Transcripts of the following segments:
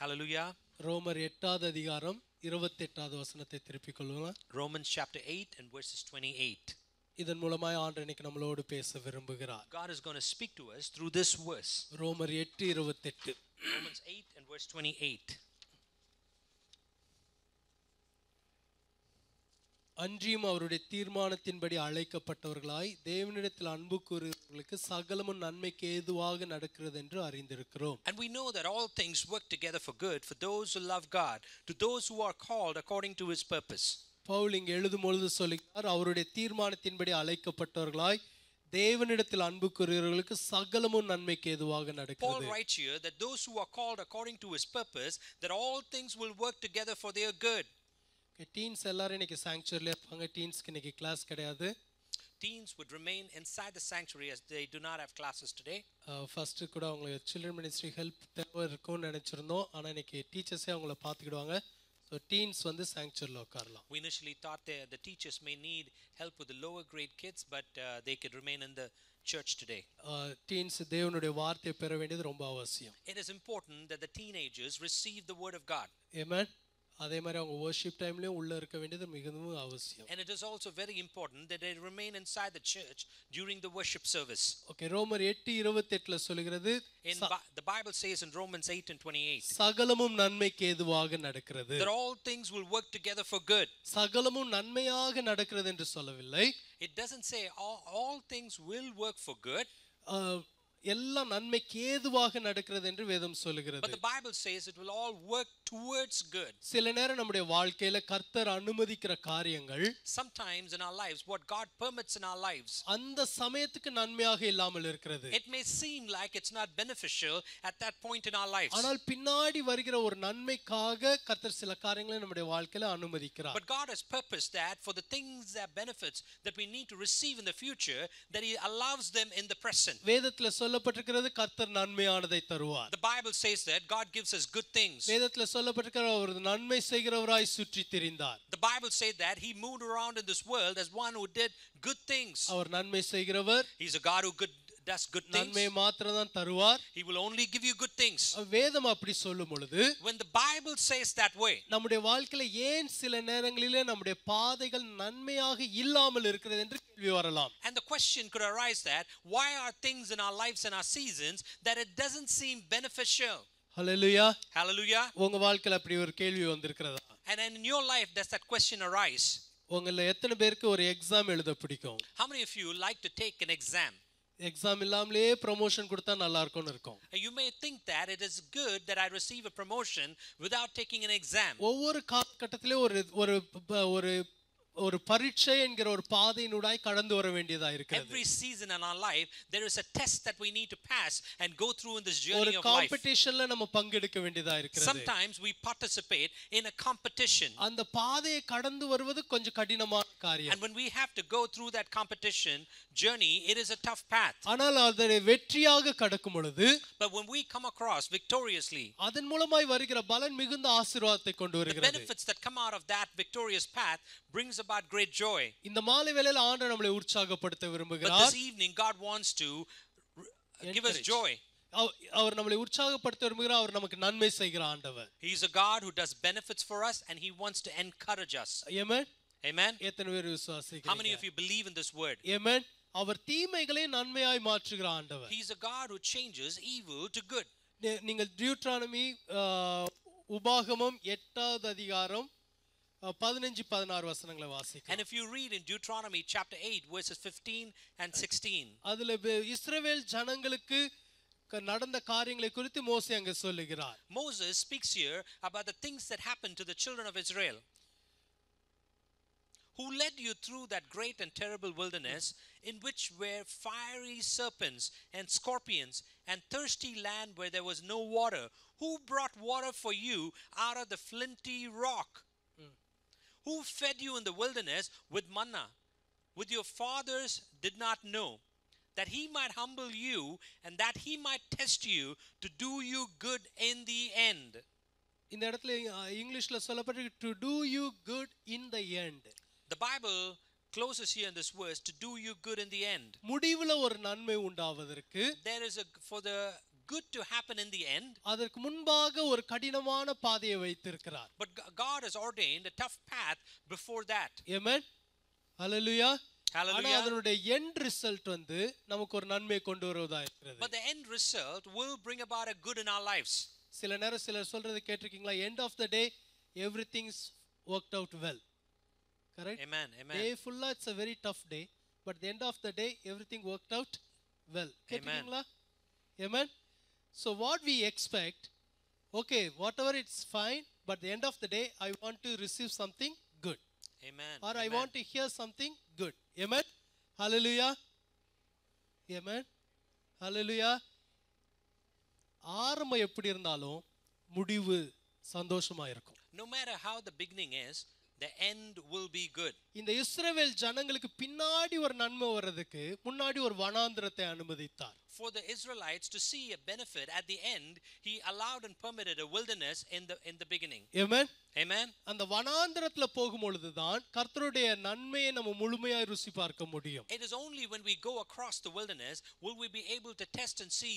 Hallelujah. ரோமர் 8வது அதிகாரம் 28வது வசனத்தை திருப்பிக் கொள்வோம். Romans chapter 8 and verses 28. இதன் மூலமாய் ஆண்டவர் இன்னைக்கு நம்மளோடு பேச விரும்புகிறார். God is going to speak to us through this verse. ரோமர் 8:28. Romans 8 and verse 28. அன்றியும் அவருடைய தீர்மானத்தின்படி அழைக்கப்பட்டவர்களாய் தேவனிடத்தில் அன்பு கூறுகிறவர்களுக்கு சகலமும் நன்மைக்கு ஏதுவாக நடக்கிறது என்று அறிந்திருக்கிறோம். And we know that all things work together for good for those who love God, to those who are called according to his purpose. Pavul இங்கே எழுதும்பொழுது சொல்லுகிறார், அவருடைய தீர்மானத்தின்படி அழைக்கப்பட்டவர்களாய் தேவனிடத்தில் அன்பு கூறுகிறவர்களுக்கு சகலமும் நன்மைக்கு ஏதுவாக நடக்கிறது. Paul writes here that those who are called according to his purpose, that all things will work together for their good. Teens எல்லாரும் இன்னைக்கு சாங்சுவரியில் இருப்பாங்க. டீன்ஸ்க்கு இன்னைக்கு கிளாஸ் கிடையாது. Teens would remain inside the sanctuary as they do not have classes today. First கூட அவங்களுக்கு children ministry help தேவை இருக்கும்னு நினைச்சிருந்தோம். ஆனால் இன்னைக்கு டீச்சர்ஸே அவங்கள பார்த்துக்கிடுவாங்க. ஸோ டீன்ஸ் வந்து சாங்சுவரியில் உட்காரலாம். We initially thought the teachers may need help with the lower grade kids, but they could remain in the church today. Teens தேவனுடைய வார்த்தையை பெற வேண்டியது ரொம்ப அவசியம். It is important that the teenagers receive the word of God. ஆமென். அதே மாதிரி அவங்க worship டைம்லயும் உள்ள இருக்க வேண்டியது மிகவும் அவசியம். And it is also very important that they remain inside the church during the worship service. Okay, ரோமர் 8:28ல சொல்கிறது, The Bible says in Romans 8 and 28, சகலமும் நன்மைக்கு ஏதுவாக நடக்கிறது. that all things will work together for good. சகலமும் நன்மையாக நடக்கிறது என்று சொல்லவில்லை. It doesn't say all things will work for good. எல்லாம் நன்மைக்கு ஏதுவாக நடக்கிறது என்று வேதம் சொல்லுகிறது. But the Bible says it will all work towards good. சில நேரம் நம்முடைய வாழ்க்கையில கர்த்தர் அனுமதிக்கிற காரியங்கள் Sometimes in our lives, what God permits in our lives, அந்த சமயத்துக்கு நன்மையாக இல்லாமல் இருக்கிறது. it may seem like it's not beneficial at that point in our lives. ஆனால் பின்னாடி வருகிற ஒரு நன்மைக்காக கர்த்தர் சில காரியங்களை நம்முடைய வாழ்க்கையில அனுமதிக்கிறார். But God has purposed that for the things that benefits that we need to receive in the future, that he allows them in the present. வேதத்துல சொல்லப்பட்டிருக்கிறது கர்த்தர் நன்மையானதை தருவார். The Bible says that God gives us good things. வேதத்துல சொல்லப்பட்டிருக்கிற அவர் நன்மை செய்கிறவராய் சுற்றி திரிந்தார். The Bible says that he moved around in this world as one who did good things. அவர் நன்மை செய்கிறவர். He's a God who does good things. நன்மை மாத்திரம் தான் தருவார். He will only give you good things. வேதம் அப்படி சொல்லும் பொழுது, when the Bible says that way, நம்முடைய வாழ்க்கையில ஏன் சில நேரங்களிலே நம்முடைய பாதைகள் நன்மையாக இல்லாமல் இருக்கிறது என்று கேள்வி வரலாம். And the question could arise that why are things in our lives and our seasons that it doesn't seem beneficial? Hallelujah. Hallelujah. உங்க வாழ்க்கையில அப்படி ஒரு கேள்வி வந்திருக்கிறதா? And in your life does that question arise? உங்கள எத்தனை பேருக்கு ஒரு எக்ஸாம் எழுத பிடிக்கும்? How many of you like to take an exam? Exam இல்லாமலே ப்ரமோஷன் கொடுத்தா நல்லா இருக்கும்னு இருக்கும். You may think that it is good that I receive a promotion without taking an exam. ஒவ்வொரு காலகட்டத்திலே ஒரு ஒரு பரீட்சை என்கிற ஒரு பாதையினூடாய் கடந்து வர வேண்டியதா இருக்கிறது. Every season in our life there is a test that we need to pass and go through in this journey ஒரு of life. காம்படிஷன்ல நம்ம பங்கெடுக்க வேண்டியதா இருக்கிறது. Sometimes we participate in a competition. அந்த பாதையை கடந்து வருவது கொஞ்சம் கடினமான காரியம். And when we have to go through that competition journey, it is a tough path. ஆனால் அதை வெற்றியாக கடக்கும் பொழுது, but when we come across victoriously, அதன் மூலமாய் வருகிற பலன் மிகுந்த ஆசீர்வாதத்தை கொண்டு வருகிறது. the benefits that come out of that victorious path brings about great joy. இந்த மாலை வேளையில ஆண்டவர் நம்மை உற்சாகப்படுத்த விரும்புகிறார். But this evening God wants to give us joy. அவர் நம்மை உற்சாகப்படுத்த விரும்புகிறார். அவர் நமக்கு நன்மை செய்கிற ஆண்டவர். He is a God who does benefits for us and he wants to encourage us. Amen. Amen. எத்தனை பேர் விசுவாசிக்கிறீங்க? How many of you believe in this word? Amen. அவர் தீமைகளை நன்மையாய் மாற்றுகிற ஆண்டவர். He is a God who changes evil to good. நீங்கள் Deuteronomy உபாகமம் 8வது அதிகாரம் 15-16 வசனங்களை வாசிக்கலாம். And if you read in Deuteronomy chapter 8 verses 15 and 16, அதுல இஸ்ரவேல் ஜனங்களுக்கு நடந்த காரியங்களை குறித்து மோசே அங்க சொல்லுகிறார். Moses speaks here about the things that happened to the children of Israel, who led you through that great and terrible wilderness in which were fiery serpents and scorpions and thirsty land where there was no water, who brought water for you out of the flinty rock, who fed you in the wilderness with manna, with your fathers did not know, that he might humble you and that he might test you to do you good in the end. இந்த இடத்துல இங்கிலீஷ்ல சொல்லப்பட்டிருக்கு to do you good in the end. The Bible closes here in this verse, to do you good in the end. முடிவுல ஒரு நன்மை உண்டாவதற்கு, there is for the good to happen in the end. அதற்கு முன்பாக ஒரு கடினமான பாதையை வைத்திருக்கிறார். But God has ordained a tough path before that. Amen. Hallelujah. ஆனா Hallelujah. அதனுடைய end result வந்து நமக்கு ஒரு நன்மை கொண்டு வருவதா இருக்கிறது. But the end result will bring about a good in our lives. சில நேரம் சிலர் சொல்றது கேட்டிருக்கீங்களா? End of the day everything's worked out well. Correct? Amen. Amen. Day full it's a very tough day, but the end of the day everything worked out well. கேட்டிருக்கீங்களா? Amen. So what we expect, okay, whatever it's fine, but the end of the day I want to receive something good. Amen. Or I Amen. want to hear something good. Amen. Hallelujah. Amen. Hallelujah. ஆரம்பம் எப்படி இருந்தாலும் முடிவு சந்தோஷமா இருக்கும். No matter how the beginning is, the end will be good. இந்த இஸ்ரவேல் ஜனங்களுக்கு பின்னாடி ஒரு நன்மை வர்றதுக்கு முன்னாடி ஒரு வனாந்திரத்தை அனுமதித்தார். For the Israelites to see a benefit at the end, he allowed and permitted a wilderness in the beginning. Amen. Amen. அந்த வனாந்திரத்துல போகும்பொழுது தான் கர்த்தருடைய நன்மையை நம்ம முழுமையாய் ருசி பார்க்க முடியும். It is only when we go across the wilderness will we be able to taste and see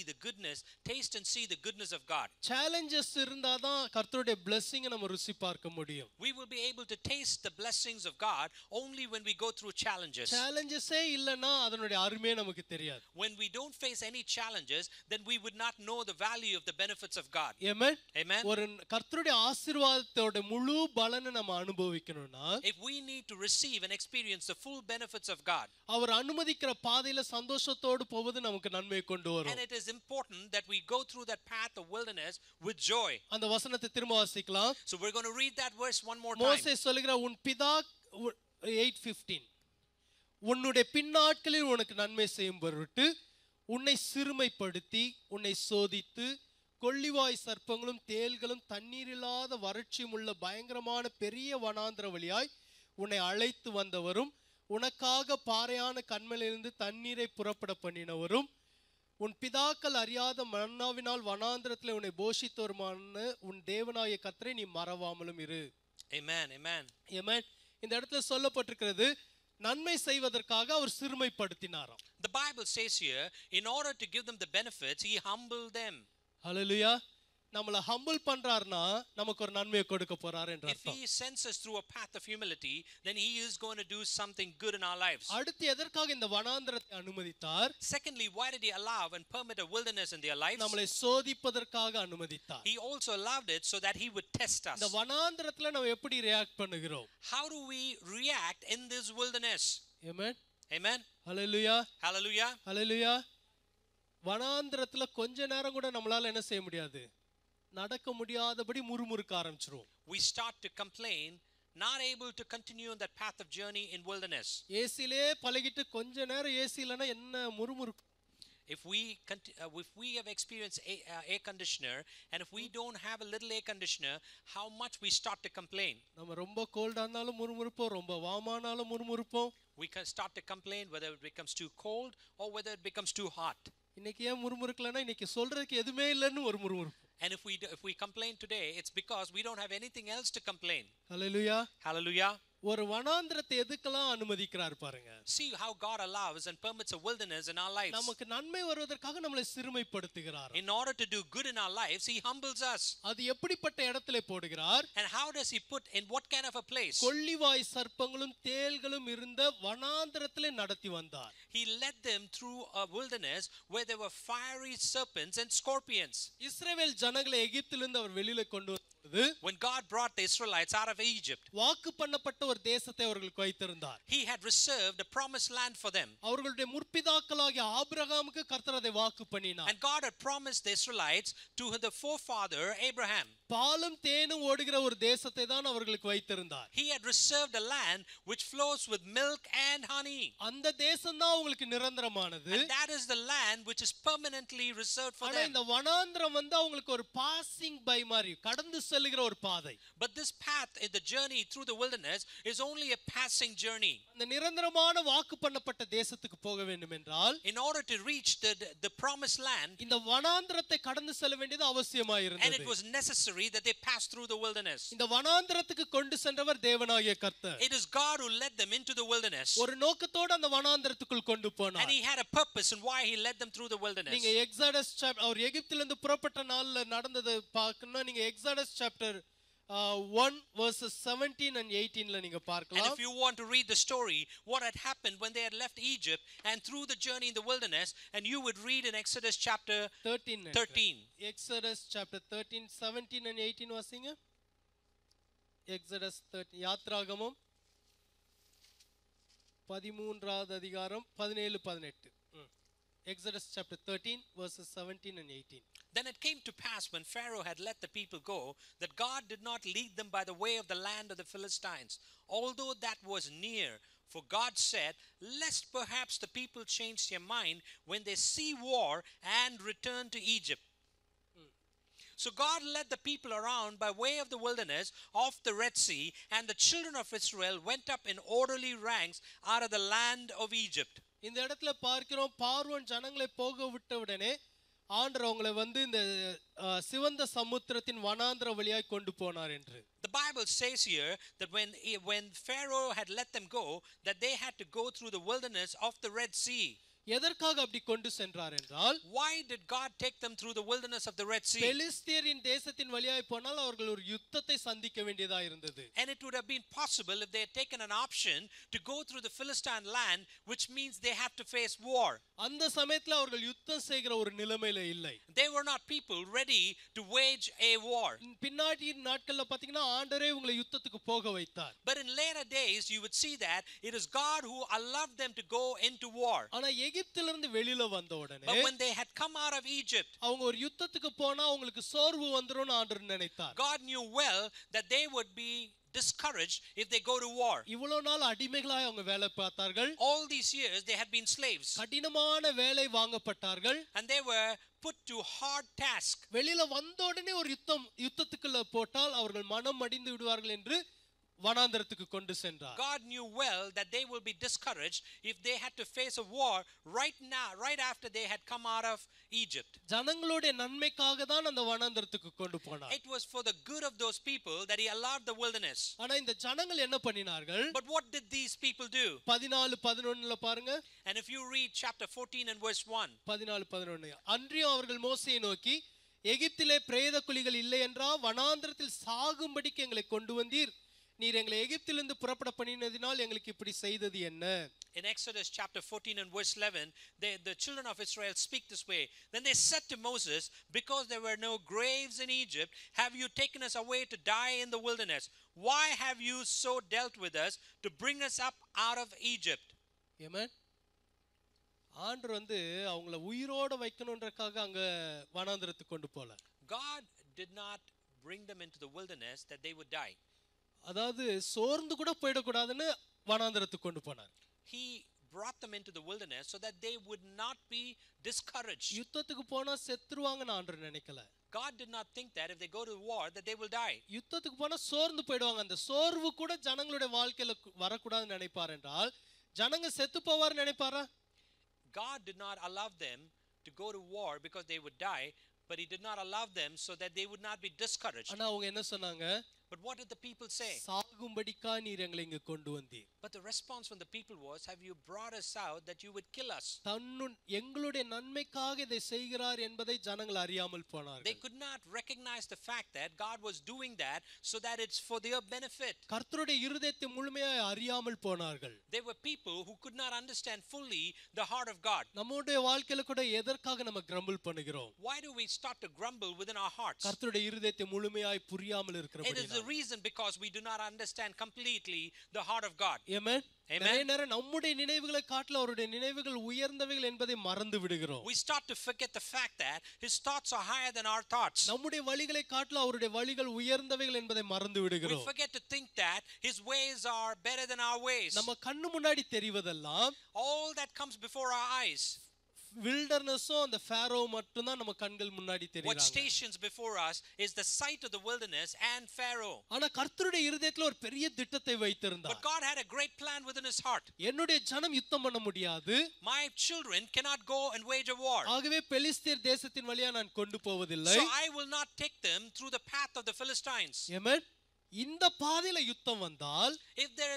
the goodness of God. Challenges இருந்தா தான் கர்த்தருடைய blessing நம்ம ருசி பார்க்க முடியும். We will be able to taste the blessings of God only when we go through challenges. Challengesே இல்லனா அதனுடைய அருமையே நமக்கு தெரியாது. When we don't face any challenges, then we would not know the value of the benefits of God. Amen. Amen. ஒரு கர்த்தருடைய ஆசீர்வாதத்தோட முழு பலனை நம்ம அனுபவிக்கணும்னா if we need to receive and experience the full benefits of God, அவர் அனுமதிக்கிற பாதையில சந்தோஷத்தோடு போவது நமக்கு நன்மை கொண்டு வரும். and it is important that we go through that path of wilderness with joy. அந்த வசனத்தை திரும்ப வாசிக்கலாம். So we're going to read that verse one more time. மோசே சொல்லுகிற உன் பிதா 8:15 உன்னுடைய பின்னாட்களில் உனக்கு நன்மை செய்யும் பொருட்டு உன்னை சிறுமைப்படுத்தி உன்னை சோதித்து கொள்ளிவாய் சர்ப்பங்களும் தேள்களும் தண்ணீரில்லாத வறட்சியும் உள்ள பயங்கரமான பெரிய வனாந்திர வழியாய் உன்னை அழைத்து வந்தவரும் உனக்காக பாறையான கண்மலையிலிருந்து தண்ணீரை புறப்பட பண்ணினவரும் உன் பிதாக்கள் அறியாத மன்னாவினால் வனாந்திரத்தில் உன்னை போஷித்தவருமான உன் தேவனாய கர்த்தரை நீ மறவாமலும் இரு. Amen. Amen. Amen. இந்த இடத்துல சொல்லப்பட்டிருக்கிறது நன்மை செய்வதற்காக அவர் சிறுமைப்படுத்தினாராம். The Bible says here, in order to give them the benefits, he humbled them. Hallelujah. நம்மள ஹம்பிள் பண்றாருன்னா நமக்கு ஒரு நன்மையை கொடுக்க போறார் என்ற If அர்த்தம். he sends us through a path of humility, then he is going to do something good in our lives. அடுத்து எதற்காக இந்த வனாந்திரத்தை அனுமதித்தார்? Secondly, why did he allow and permit a wilderness in their lives? நம்மளை சோதிப்பதற்காக அனுமதித்தார். He also allowed it so that he would test us. இந்த வனாந்திரத்துல நம்ம எப்படி react பண்ணுகிறோம்? How do we react in this wilderness? Amen. Amen. Hallelujah. Hallelujah. Hallelujah. வனாந்திரத்துல கொஞ்ச நேரம் கூட நம்மளால என்ன செய்ய முடியாது, நடக்க முடியாதபடி முறுமுறுக்க ஆரம்பிச்சிரும். We start to complain, not able to continue on that path of journey in wilderness. ஏசிலே பழகிட்டு கொஞ்ச நேரம் ஏசி இல்லனா என்ன முறுமுறுக்கு. If we have experienced air conditioner, and if we don't have a little air conditioner, how much we start to complain. நம்ம ரொம்ப கோல்டா இருந்தாலும் முறுமுறுப்போம், ரொம்ப வார்மானாலும் முறுமுறுப்போம். We can start to complain whether it becomes too cold or whether it becomes too hot. இன்னைக்கு ஏன் முறுமுறுக்கலனா இன்னைக்கு சொல்றதுக்கு எதுமே இல்லன்னு ஒரு முறுமுறுப்பு. And if we complain today, it's because we don't have anything else to complain. Hallelujah. Hallelujah. ஒரு வனாந்திரத்தை எதுக்கெல்லாம் அனுமதிக்கிறார் பாருங்க. See how God allows and permits a wilderness in our lives. நமக்கு நன்மை வருவதற்காக நம்மளை சிறுமைப்படுத்துகிறார். In order to do good in our lives, he humbles us. அது எப்படிப்பட்ட இடத்திலே போடுகிறார்? And how does he put, in what kind of a place? கொள்ளிவாய் சர்ப்பங்களும் தேள்களும் இருந்த வனாந்திரத்திலே நடத்தி வந்தார். He led them through a wilderness where there were fiery serpents and scorpions. இஸ்ரவேல் ஜனங்களை எகிப்திலிருந்து அவர் வெளியில கொண்டு வந்தது when God brought the Israelites out of Egypt, வாக்கு பண்ணப்பட்ட ஒரு தேசத்தை அவர்களுக்கு வைத்திருந்தார். he had reserved a promised land for them. அவர்களுடைய முற்பிதாக்களாகிய ஆபிரகாமுக்கு கர்த்தர் அதை வாக்கு பண்ணினார். And God had promised the Israelites to the forefather Abraham. பாலும் தேனும் ஓடுகிற ஒரு தேசத்தை தான் அவர்களுக்கு வைத்திருந்தார். He had reserved a land which flows with milk and honey. அந்த தேசம் தான் உங்களுக்கு நிரந்தரமானது. And that is the land which is permanently reserved for them. இந்த வனாந்திரம் வந்து அவங்களுக்கு ஒரு பாசிங் பை மாதிரி கடந்து செல்லுகிற ஒரு பாதை. But this path, the journey through the wilderness, is only a passing journey. அந்த நிரந்தரமான வாக்கு பண்ணப்பட்ட தேசத்துக்கு போக வேண்டும் என்றால், in order to reach the promised land, இந்த வனாந்திரத்தை கடந்து செல்ல வேண்டியது அவசியமாய் இருந்தது. and it was necessary victory that they passed through the wilderness. இந்த வனாந்திரத்துக்கு கொண்டு சென்றவர் தேவனாகிய கர்த்தர். It is God who led them into the wilderness. ஒரு நோக்கத்தோட அந்த வனாந்திரத்துக்குள் கொண்டு போனார். And he had a purpose in why he led them through the wilderness. நீங்க எக்ஸாடஸ் அவர் எகிப்திலிருந்து புறப்பட்ட நாள்ல நடந்தது பார்க்கணும். நீங்க எக்ஸாடஸ் சாப்டர் 1 verses 17 and 18 ல நீங்க பார்க்கலாம். And if you want to read the story what had happened when they had left Egypt and through the journey in the wilderness, and you would read in Exodus chapter 13. Exodus chapter 13 17 and 18 வாசிங்க. Exodus 13 யாத்ராகமம் 13வது அதிகாரம் 17 18. Exodus chapter 13 verses 17 and 18. Then it came to pass when Pharaoh had let the people go that God did not lead them by the way of the land of the Philistines, although that was near. For God said, lest perhaps the people change their mind when they see war and return to Egypt. So God led the people around by way of the wilderness of the Red Sea, and the children of Israel went up in orderly ranks out of the land of Egypt. இந்த இடத்துல பார்க்கிறோம் பார்வோன் ஜனங்களை போக விட்ட உடனே ஆண்டவர் அவங்களை வந்து இந்த சிவந்த சமுத்திரத்தின் வனாந்திர வழியாய் கொண்டு போனார் என்று. The Bible says here that when Pharaoh had let them go, that they had to go through the wilderness of the Red Sea. எதற்காக அப்படி கொண்டு சென்றார் என்றால், why did God take them through the wilderness of the Red Sea? பெலிஸ்தியரின் தேசத்தின் வழியாய் போனால் அவர்கள் ஒரு யுத்தத்தை சந்திக்க வேண்டியதா இருந்தது. And it would have been possible if they had taken an option to go through the Philistine land, which means they have to face war. அந்த சமயத்துல அவர்கள் யுத்தம் செய்கிற ஒரு நிலைமையில இல்லை. They were not people ready to wage a war. பின்னாடி நாட்கள்ல பாத்தீங்கன்னா ஆண்டவரே உங்களை யுத்தத்துக்கு போக வைத்தார். But in later days you would see that it is God who allowed them to go into war. ஆனா எகிப்திலிருந்து வெளியில வந்த உடனே, but when they had come out of Egypt, அவங்க ஒரு யுத்தத்துக்கு போனா அவங்களுக்கு சோர்வு வந்துரும்னு ஆண்டவர் நினைத்தார். God knew well that they would be discouraged if they go to war. இவ்வளவு நாள் அடிமைகளாய் அவங்க வேலை பார்த்தார்கள். All these years they had been slaves. கடினமான வேலை வாங்கப்பட்டார்கள். And they were put to hard task. வெளியில வந்த உடனே ஒரு யுத்தத்துக்குள்ள போட்டால் அவர்கள் மனம் அடிந்து விடுவார்கள் என்று வனாந்தரத்துக்கு கொண்டு சென்றார். God knew well that they will be discouraged if they had to face a war right after they had come out of Egypt. ஜனங்களுடைய நன்மைக்காக தான் அந்த வனாந்தரத்துக்கு கொண்டு போனார். It was for the good of those people that he allowed the wilderness. ஆனா இந்த ஜனங்கள் என்ன பண்ணினார்கள்? But what did these people do? 14:11ல பாருங்க. And if you read chapter 14 and verse 1. 14:11 அன்றியும் அவர்கள் மோசேயை நோக்கி, எகிப்திலே பிரேத குழிகள் இல்லை என்றா வனாந்தரத்தில் சாகும்படிக்கு எங்களை கொண்டு வந்தீர், நீர் எங்களை எகிப்திலிருந்து புறப்பட பண்ணினதினால் எங்களுக்கு இப்படி செய்தது என்ன? In Exodus chapter 14 and verse 11, the children of Israel speak this way. Then they said to Moses, because there were no graves in Egypt, have you taken us away to die in the wilderness? Why have you so dealt with us to bring us up out of Egypt? Amen. ஆண்டவர் வந்து அவங்கள உயிரோட வைக்கணும்ன்றக்காக அங்க வனாந்தரத்துக்கு கொண்டு போல. God did not bring them into the wilderness that they would die. அதாவது சோர்ந்து கூட போய்டக்கூடாதுன்னு வனாந்தரத்துக்கு கொண்டு போனார். He brought them into the wilderness so that they would not be discouraged. யுத்தத்துக்கு போனா செத்துருவாங்கன்னு ஆண்டவர் நினைக்கல. God did not think that if they go to war that they will die. யுத்தத்துக்கு போனா சோர்ந்து போய்டுவாங்க. அந்த சோர்வு கூட ஜனங்களுடைய வாழ்க்கையில வரக்கூடாதுன்னு நினைப்பார் என்றால் ஜனங்க செத்து போவார்னு நினைப்பாரா? God did not allow them to go to war because they would die, but he did not allow them so that they would not be discouraged. ஆனா அவங்க என்ன சொன்னாங்க? But what did the people say? சாகும்படிக்கா நீர் எங்களை இங்க கொண்டு வந்தீர். But the response from the people was, have you brought us out that you would kill us? எங்களுடைய நன்மைக்காக இதை செய்கிறார் என்பதை ஜனங்கள் அறியாமல் போனார்கள். They could not recognize the fact that God was doing that so that it's for their benefit. கர்த்தருடைய இருதயத்தை முழுமையாய் அறியாமல் போனார்கள். They were people who could not understand fully the heart of God. நம்முடைய வாழ்க்கையில கூட எதற்காக நம்ம கிரம்பிள் பண்ணுகிறோம்? Why do we start to grumble within our hearts? கர்த்தருடைய இருதயத்தை முழுமையாய் புரியாமல் இருக்கிறபடியால். It is the reason because we do not understand completely the heart of God. Amen. Amen. நம்முடைய நினைவுகளை காட்டில அவருடைய நினைவுகள் உயர்ந்தவைகள் என்பதை மறந்து விடுகிறோம். We start to forget the fact that his thoughts are higher than our thoughts. நம்முடைய வழிகளை காட்டில அவருடைய வழிகள் உயர்ந்தவைகள் என்பதை மறந்து விடுகிறோம். We forget to think that his ways are better than our ways. நம்ம கண்ணு முன்னாடி தெரிவதெல்லாம் all that comes before our eyes, வில்டர்னஸும் அந்த ஃபேரோ மட்டும் தான் நம்ம கண்கள் முன்னாடி What தெரியுறாங்க. stations before us is the sight of the wilderness and Pharaoh. ஆனா கர்த்தருடைய இருதயத்துல ஒரு பெரிய திட்டத்தை வைத்திருந்தார். But God had a great plan within his heart. என்னுடைய ஜனம் யுத்தம் பண்ண முடியாது. My children cannot go and wage a war. ஆகவே பெலிஸ்தியர் தேசத்தின் வழியா நான் கொண்டு போவதில்லை. So I will not take them through the path of the Philistines. ஆமென். இந்த பாதையில யுத்தம் வந்தால் If there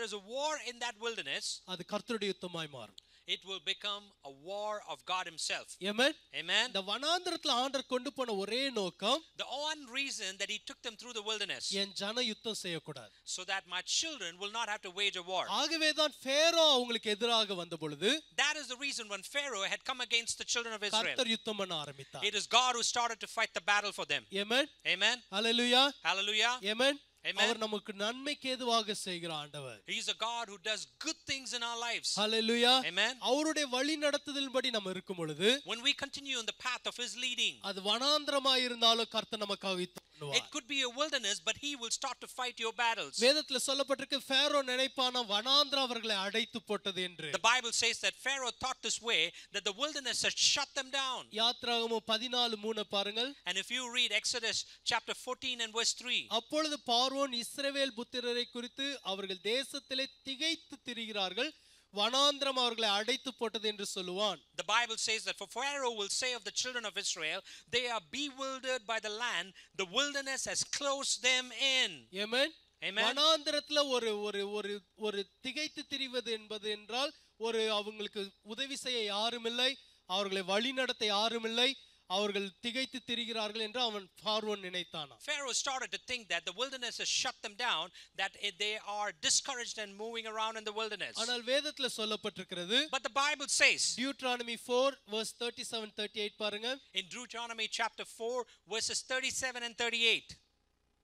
is a war in that wilderness, அது கர்த்தருடைய யுத்தமாய் மாறும். it will become a war of God himself. Amen. Amen. இந்த வனாந்தரத்துல ஆண்டவர் கொண்டு போன ஒரே நோக்கம் The one reason that he took them through the wilderness, என் ஜனம் யுத்தம் செய்யக்கூடாது. so that my children will not have to wage a war. ஆகவே தான் ஃபேரோ அவங்களுக்கு எதிராக வந்த பொழுது That is the reason when Pharaoh had come against the children of Israel, கர்த்தர் யுத்தம் பண்ண ஆரம்பித்தார். it is God who started to fight the battle for them. Amen. Amen. Hallelujah. Hallelujah. Amen. Amen. அவர் நமக்கு நன்மைக்கு ஏதுவாக செய்கிற ஆண்டவர். He is a God who does good things in our lives. Hallelujah. Amen. அவருடைய வழி நடத்துதலின்படி நம்ம இருக்கும் பொழுது When we continue in the path of his leading, அது வனாந்தரமாய் இருந்தாலும் கர்த்தர் நமக்காக யுத்தம் பண்ணுவார். it could be a wilderness, but he will start to fight your battles. வேதத்துல சொல்லப்பட்டிருக்கு ஃபேரோ நினைப்பான வனாந்தரம் அவர்களை அடைத்து போட்டது என்று. The Bible says that Pharaoh thought this way, that the wilderness had shut them down. யாத்ராகமம் 14:3 பாருங்கள். And if you read Exodus chapter 14 and verse 3, அப்பொழுது பார்வோன் இஸ்ரவேல் புத்திரரை குறித்து அவர்கள் தேசத்திலே திகைத்து திரிகிறார்கள், வனாந்தரம் அவர்களை அடைத்து போட்டது என்று சொல்லுவான். the Bible says that for Pharaoh will say of the children of Israel, they are bewildered by the land, the wilderness has closed them in. Amen. Amen. வனாந்தரத்துல ஒரு ஒரு ஒரு ஒரு திகைத்து திரிவது என்பது என்றால் ஒரு அவங்களுக்கு உதவி செய்ய யாரும் இல்லை, அவர்களை வழி நடத்த யாரும் இல்லை, அவர்கள் திகைத்து திரிகிறார்கள் என்று அவன் பார்வோன் நினைத்தானா. Pharaoh started to think that the wilderness has shut them down, that they are discouraged and moving around in the wilderness. ஆனால் வேதத்துல சொல்லப்பட்டிருக்கிறது, But the Bible says Deuteronomy 4:37-38 பாருங்க. in Deuteronomy chapter 4 verses 37 and 38,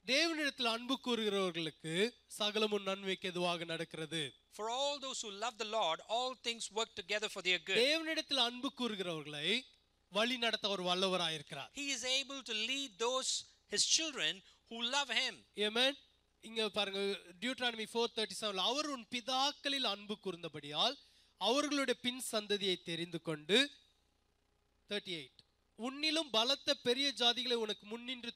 தேவனிடத்தில் அன்பு கூறுகிறவர்களுக்கு சகலமும் நன்மைக்கு எதுவாக நடக்கிறது. for all those who love the Lord, all things work together for their good. தேவனிடத்தில் அன்பு கூறுகிறவர்களை வழி நடத்த ஒரு வல்லவராய் இருக்கிறார். He is able to lead those his children who love him. ஆமென். இங்க பாருங்க Deuteronomy 4:37, அவர் உன் பிதாக்களில் அன்பு கூர்ந்தபடியால் அவர்களுடைய பின் சந்ததியை தெரிந்து கொண்டு 38, உன்னிலும் பலத்த பெரிய ஜாதிகளை உனக்கு முன்னின்று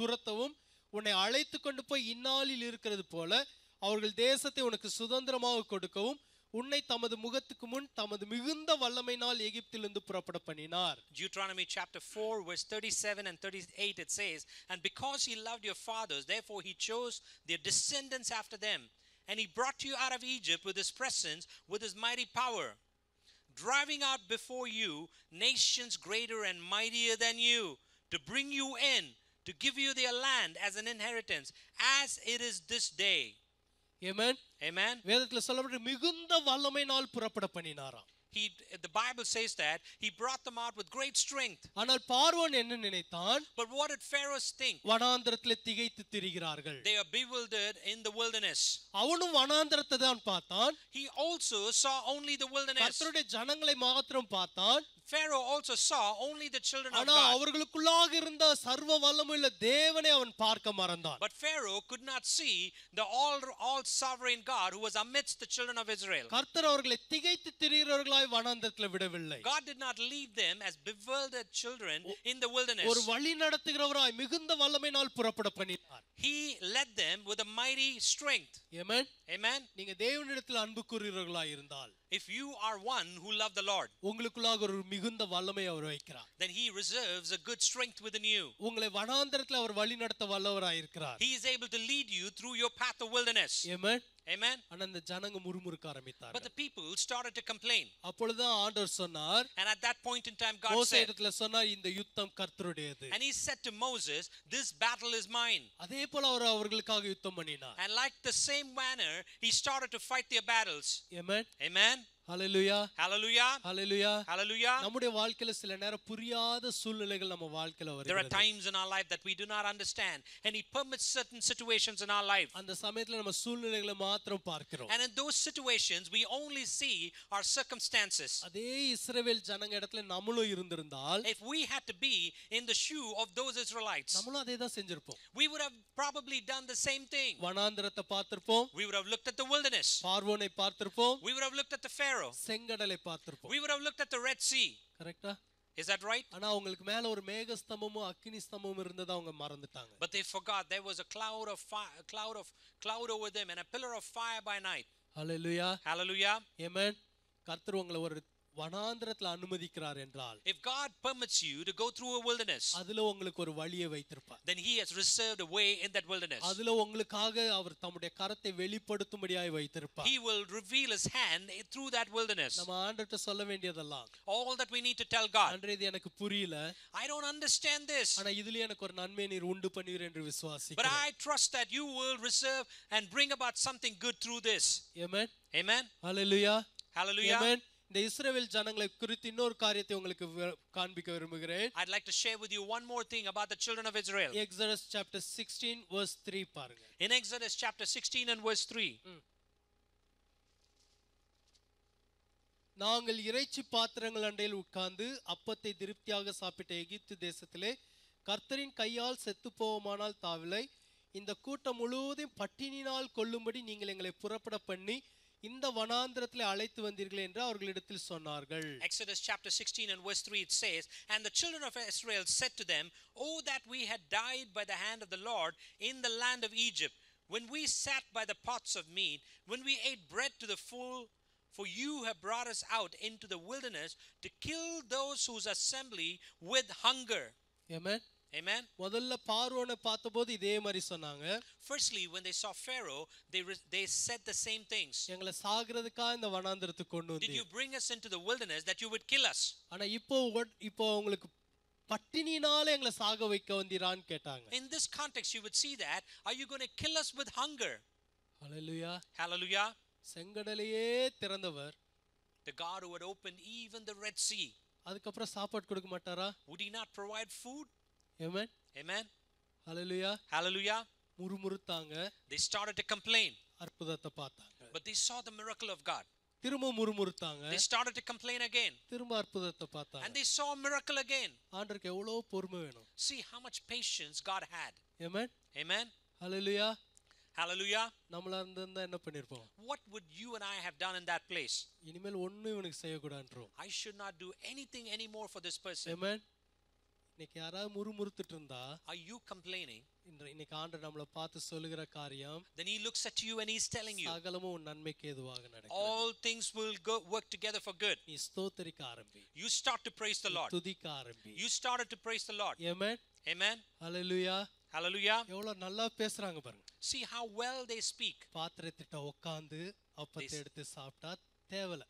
துரத்தவும் உன்னை அழைத்து கொண்டு போய் இந்நாளில் இருக்கிறது போல அவர்கள் தேசத்தை உனக்கு சுதந்திரமாக கொடுக்கவும் உன்னை தமது முகத்துக்கு முன் தமது மிகுந்த வல்லமையினால் எகிப்திலிருந்து புறப்பட பண்ணினார். Deuteronomy chapter 4 verse 37 and 38, it says, and because he loved your fathers, therefore he chose their descendants after them, and he brought you out of Egypt with his presence, with his mighty power, driving out before you nations greater and mightier than you, to bring you in, to give you their land as an inheritance, as it is this day. Amen. Amen. வேதத்துல சொல்லப்பட்ட மிகுந்த வல்லமையினால் புறப்பட பண்ணினாராம். The Bible says that he brought them out with great strength. ஆனால் பார்வோன் என்ன நினைத்தான்? But what did Pharaoh think? வனாந்தரத்திலே திகைத்து திரிகிறார்கள். They are bewildered in the wilderness. அவனும் வனாந்தரத்தை தான் பார்த்தான். He also saw only the wilderness. கர்த்தருடைய ஜனங்களை மாத்திரம் பார்த்தான். Pharaoh also saw only the children of ஆனா God. அவர்களுக்குள்ளாக இருந்த சர்வ வல்லமையுள்ள தேவனை அவன் பார்க்க மறந்தான். But Pharaoh could not see the all sovereign God who was amidst the children of Israel. கர்த்தர் அவர்களை திகைத்து திரிகிறவர்களாய் வனாந்தரத்தில் விடவில்லை. God did not leave them as bewildered children in the wilderness. ஒரு வழி நடத்துகிறவராய் மிகுந்த வல்லமையினால் புறப்பட பண்ணினார். He led them with a mighty strength. Amen. Amen. நீங்க தேவனிடத்தில் அன்பு கூறுகிறவர்களாய் இருந்தால், if you are one who love the Lord, உங்களுக்குள்ளாக ஒரு மிகுந்த வல்லமை அவர் வைக்கிறார். then he reserves a good strength within you. உங்களை வனாந்தரத்தில் அவர் வழி நடத்த வல்லவராய் இருக்கிறார். He is able to lead you through your path of wilderness. Amen. Amen. ஆனா அந்த ஜனங்க முறுமுறுக்க ஆரம்பித்தார்கள். But the people started to complain. அப்பொழுதுதான் ஆண்டவர் சொன்னார், And at that point in time, God மோசே said, இடத்துல சொன்னார், இந்த யுத்தம் கர்த்தருடையது. and he said to Moses, this battle is mine. அதே போல அவர் அவர்களுக்காக யுத்தம் பண்ணினார். And like the same manner, he started to fight their battles. Amen. Amen. Hallelujah. Hallelujah. Hallelujah. Hallelujah. நம்முடைய வாழ்க்கையில சில நேரம் புரியாத சூழ்நிலைகள் நம்ம வாழ்க்கையில There are வருகிறது. times in our life that we do not understand, and he permits certain situations in our life. அந்த சமயத்துல நம்ம சூழ்நிலைகளை மாத்திரம் பார்க்கிறோம். And in those situations, we only see our circumstances. அதே இஸ்ரவேல் ஜனங்க இடத்துல நம்மளும் இருந்திருந்தால், If we had to be in the shoe of those Israelites, நம்மளும் அதே தான் செஞ்சிருப்போம். we would have probably done the same thing. வனாந்தரத்தை பார்த்திருப்போம், We would have looked at the wilderness. பார்வோனை பார்த்திருப்போம், We would have looked at the Pharaoh. Pharaoh. செங்கடலை பார்த்திருப்போம். We would have looked at the Red Sea. கரெக்ட்டா? Is that right? ஆனா அவங்களுக்கு மேல ஒரு மேக ஸ்தம்பமும் அக்கினி ஸ்தம்பமும் இருந்தத அவங்க மறந்துட்டாங்க. But they forgot there was a cloud over them and a pillar of fire by night. Hallelujah. Hallelujah. Amen. கர்த்தர் உங்களை ஒரு வனாந்திரத்துல அனுமதிக்கிறார் என்றால், if God permits you to go through a wilderness, அதுல உங்களுக்கு ஒரு வழியை வைத்திருப்பார். then he has reserved a way in that wilderness. அதுல உங்களுக்காக அவர் தம்முடைய கரத்தை வெளிப்படுத்தும்படியாய் வைத்திருப்பார். He will reveal his hand through that wilderness. நம்ம ஆண்டவர்ட்ட சொல்ல வேண்டியதெல்லாம், all that we need to tell God, ஆண்டவரே இது எனக்கு புரியல, I don't understand this, ஆனா இதுல எனக்கு ஒரு நன்மை நீர் உண்டு பண்ணுவீர் என்று but விசுவாசிக்கிறேன். I trust that you will reserve and bring about something good through this. Amen. Amen. Hallelujah. Hallelujah. Amen. இந்த இஸ்ரவேல் ஜனங்களை குறித்து இன்னொரு காரியத்தை உங்களுக்கு காண்பிக்க விரும்புகிறேன். I'd like to share with you one more thing about the children of Israel. Exodus chapter 16 verse 3 பாருங்க. In Exodus chapter 16 and verse 3. நாங்கள் இறைச்சி பாத்திரங்கள் அண்டையில் உட்கார்ந்து அப்பத்தை திருப்தியாக சாப்பிட்ட எகிப்து தேசத்திலே கர்த்தரின் கையால் செத்து போவோமானால் தாவிலை இந்த கூட்டம் முழுவதும் பட்டினினால் கொல்லும்படி நீங்கள் எங்களை புறப்பட பண்ணி இந்த வனாந்திரத்திலே அழைத்து வந்தீர்கள் என்று அவர்களிடத்தில் சொன்னார்கள். Exodus chapter 16 and verse 3 it says, and the children of Israel said to them, oh that we had died by the hand of the Lord in the land of Egypt, when we sat by the pots of meat, when we ate bread to the full, for you have brought us out into the wilderness to kill those whose assembly with hunger. Amen. Amen. முதல்ல பார்வோனை பார்த்தபோது இதே மாதிரி சொன்னாங்க. Firstly, when they saw Pharaoh, they said the same things. எங்களை சாகிறதுக்காக இந்த வனாந்திரத்துக்கு கொண்டு did வந்தீர். you bring us into the wilderness that you would kill us? ஆனா இப்போ உங்களுக்கு பட்டினினால எங்களை சாக வைக்க வந்தீரான்னு கேட்டாங்க. In this context you would see that, are you going to kill us with hunger? Hallelujah. Hallelujah. செங்கடலையே திறந்தவர், the God who had opened even the Red Sea, அதுக்கப்புறம் சாப்பாடு கொடுக்க மாட்டாரா? would he not provide food? Amen. Amen. Hallelujah. Hallelujah. முறுமுறுத்தாங்க. They started to complain, அற்புதத்தை பார்த்தாங்க. but they saw the miracle of God. திரும்ப முறுமுறுத்தாங்க. They started to complain again, திரும்ப அற்புதத்தை பார்த்தாங்க. and they saw a miracle again. ஆண்டவருக்கு எவ்வளவு பொறுமை வேணும். See how much patience God had. Amen. Amen. Hallelujah. Hallelujah. நம்மளா இருந்தா என்ன பண்ணிருப்போம்? What would you and I have done in that place? இனிமேல் ஒண்ணும் இவனுக்கு செய்ய கூடாதுன்றோம். I should not do anything anymore for this person. Amen. இன்னைக்கு யாராவது முறுமுறுத்துட்டு இருந்தா, are you complaining? இன்னைக்கு ஆண்டவர் நம்மளை பார்த்து சொல்லுகிற காரியம், then he looks at you and he's telling you, சகலமும் உன் நன்மைக்கு ஏதுவாக நடக்கும். all things will work together for good. நீ ஸ்தோத்திரிக்க ஆரம்பி. You start to praise the Lord. துதிக்க ஆரம்பி. You started to praise the Lord. Amen. Amen. Hallelujah. Hallelujah. எவ்வளவு நல்லா பேசுறாங்க பாருங்க. See how well they speak. பாத்திரத்திட்ட உட்கார்ந்து அப்பத்தை எடுத்து சாப்பிட்டா தேவல.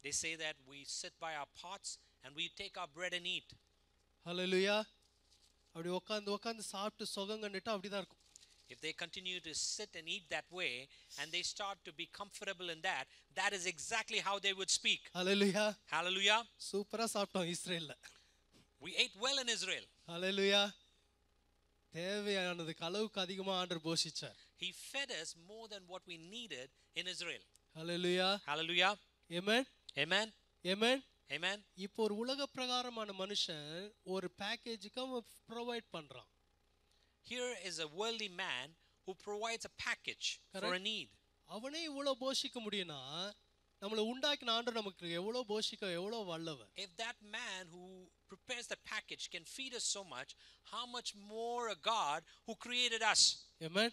They say that we sit by our pots and we take our bread and eat. Hallelujah. அப்படி உட்கார்ந்து சாப்பிட்டு சுகம் கண்டுட்டா அப்படிதான் இருக்கும். If they continue to sit and eat that way and they start to be comfortable in that, that is exactly how they would speak. Hallelujah. Hallelujah. சூப்பரா சாப்பிட்டோம் இஸ்ரேல்ல. We ate well in Israel. Hallelujah. தேவையானதுக்கு அளவுக்கு அதிகமா ஆண்டவர் போஷிச்சார். He fed us more than what we needed in Israel. Hallelujah. Hallelujah. Amen. Amen. Amen. Amen. இப்போ ஒரு உலக பிரகாரமான மனுஷன் ஒரு பேக்கேஜுக்கு ப்ரொவைட் பண்றான். Here is a worldly man who provides a package for a need. அவனே இவ்வளவு போஷிக்க முடியும்னா நம்மள உண்டாக்கின ஆண்டவர் நமக்கு எவ்வளவு போஷிக்க எவ்வளவு வல்லவர். If that man who prepares the package can feed us so much, how much more a God who created us. Amen.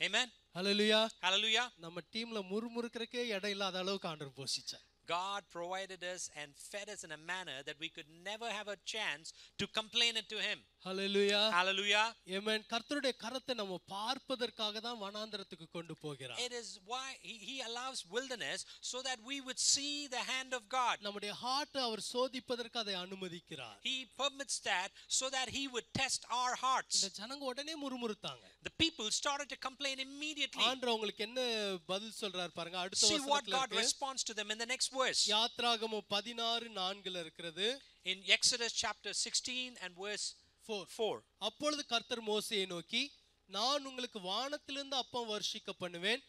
Amen. Hallelujah. Hallelujah. நம்ம டீம்ல முறுமுறுக்கறக்கே இடம் இல்லாத அளவுக்கு ஆண்டவர் போஷிச்சார். God provided us and fed us in a manner that we could never have a chance to complain it to him. Hallelujah. Hallelujah. Amen. கர்த்தருடைய கரத்தை நம்ம பார்ப்பதற்காக தான் வனாந்தரத்துக்கு கொண்டு போகிறார். It is why he allows wilderness so that we would see the hand of God. நம்முடைய heart அவர் சோதிப்பதற்கு அதை அனுமதிக்கிறார். He permits that so that he would test our hearts. இந்த ஜனங்க உடனே முறுமுறுத்தாங்க. The people started to complain immediately. ஆண்டவர் உங்களுக்கு என்ன பதில் சொல்றார் பாருங்க. அடுத்த See what வசனத்துல God responds to them in the next verse. யாத்ராகமம் 16:4 இருக்கிறது. In Exodus chapter 16 and verse 4. அப்பொழுது கர்த்தர் மோசேயை நோக்கி, நான் உங்களுக்கு வானத்திலிருந்து அப்பம் வர்ஷிக்க பண்ணுவேன்.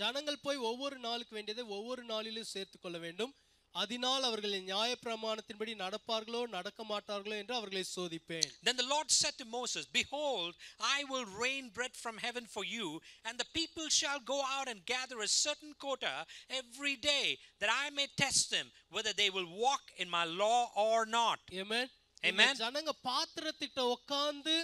ஜனங்கள் போய் ஒவ்வொரு நாளுக்கு வேண்டியதை ஒவ்வொரு நாளிலும் சேர்த்துக் கொள்ள வேண்டும். அதனால் அவர்கள் என் நியாயப்பிரமாணத்தின்படி நடப்பார்களோ நடக்க மாட்டார்களோ என்று அவர்களை சோதிப்பேன். Then the Lord said to Moses, Behold, I will rain bread from heaven for you, and the people shall go out and gather a certain quota every day, that I may test them whether they will walk in my law or not. Amen. Amen. ஜனங்க பாத்திரத்திட்ட உட்கார்ந்து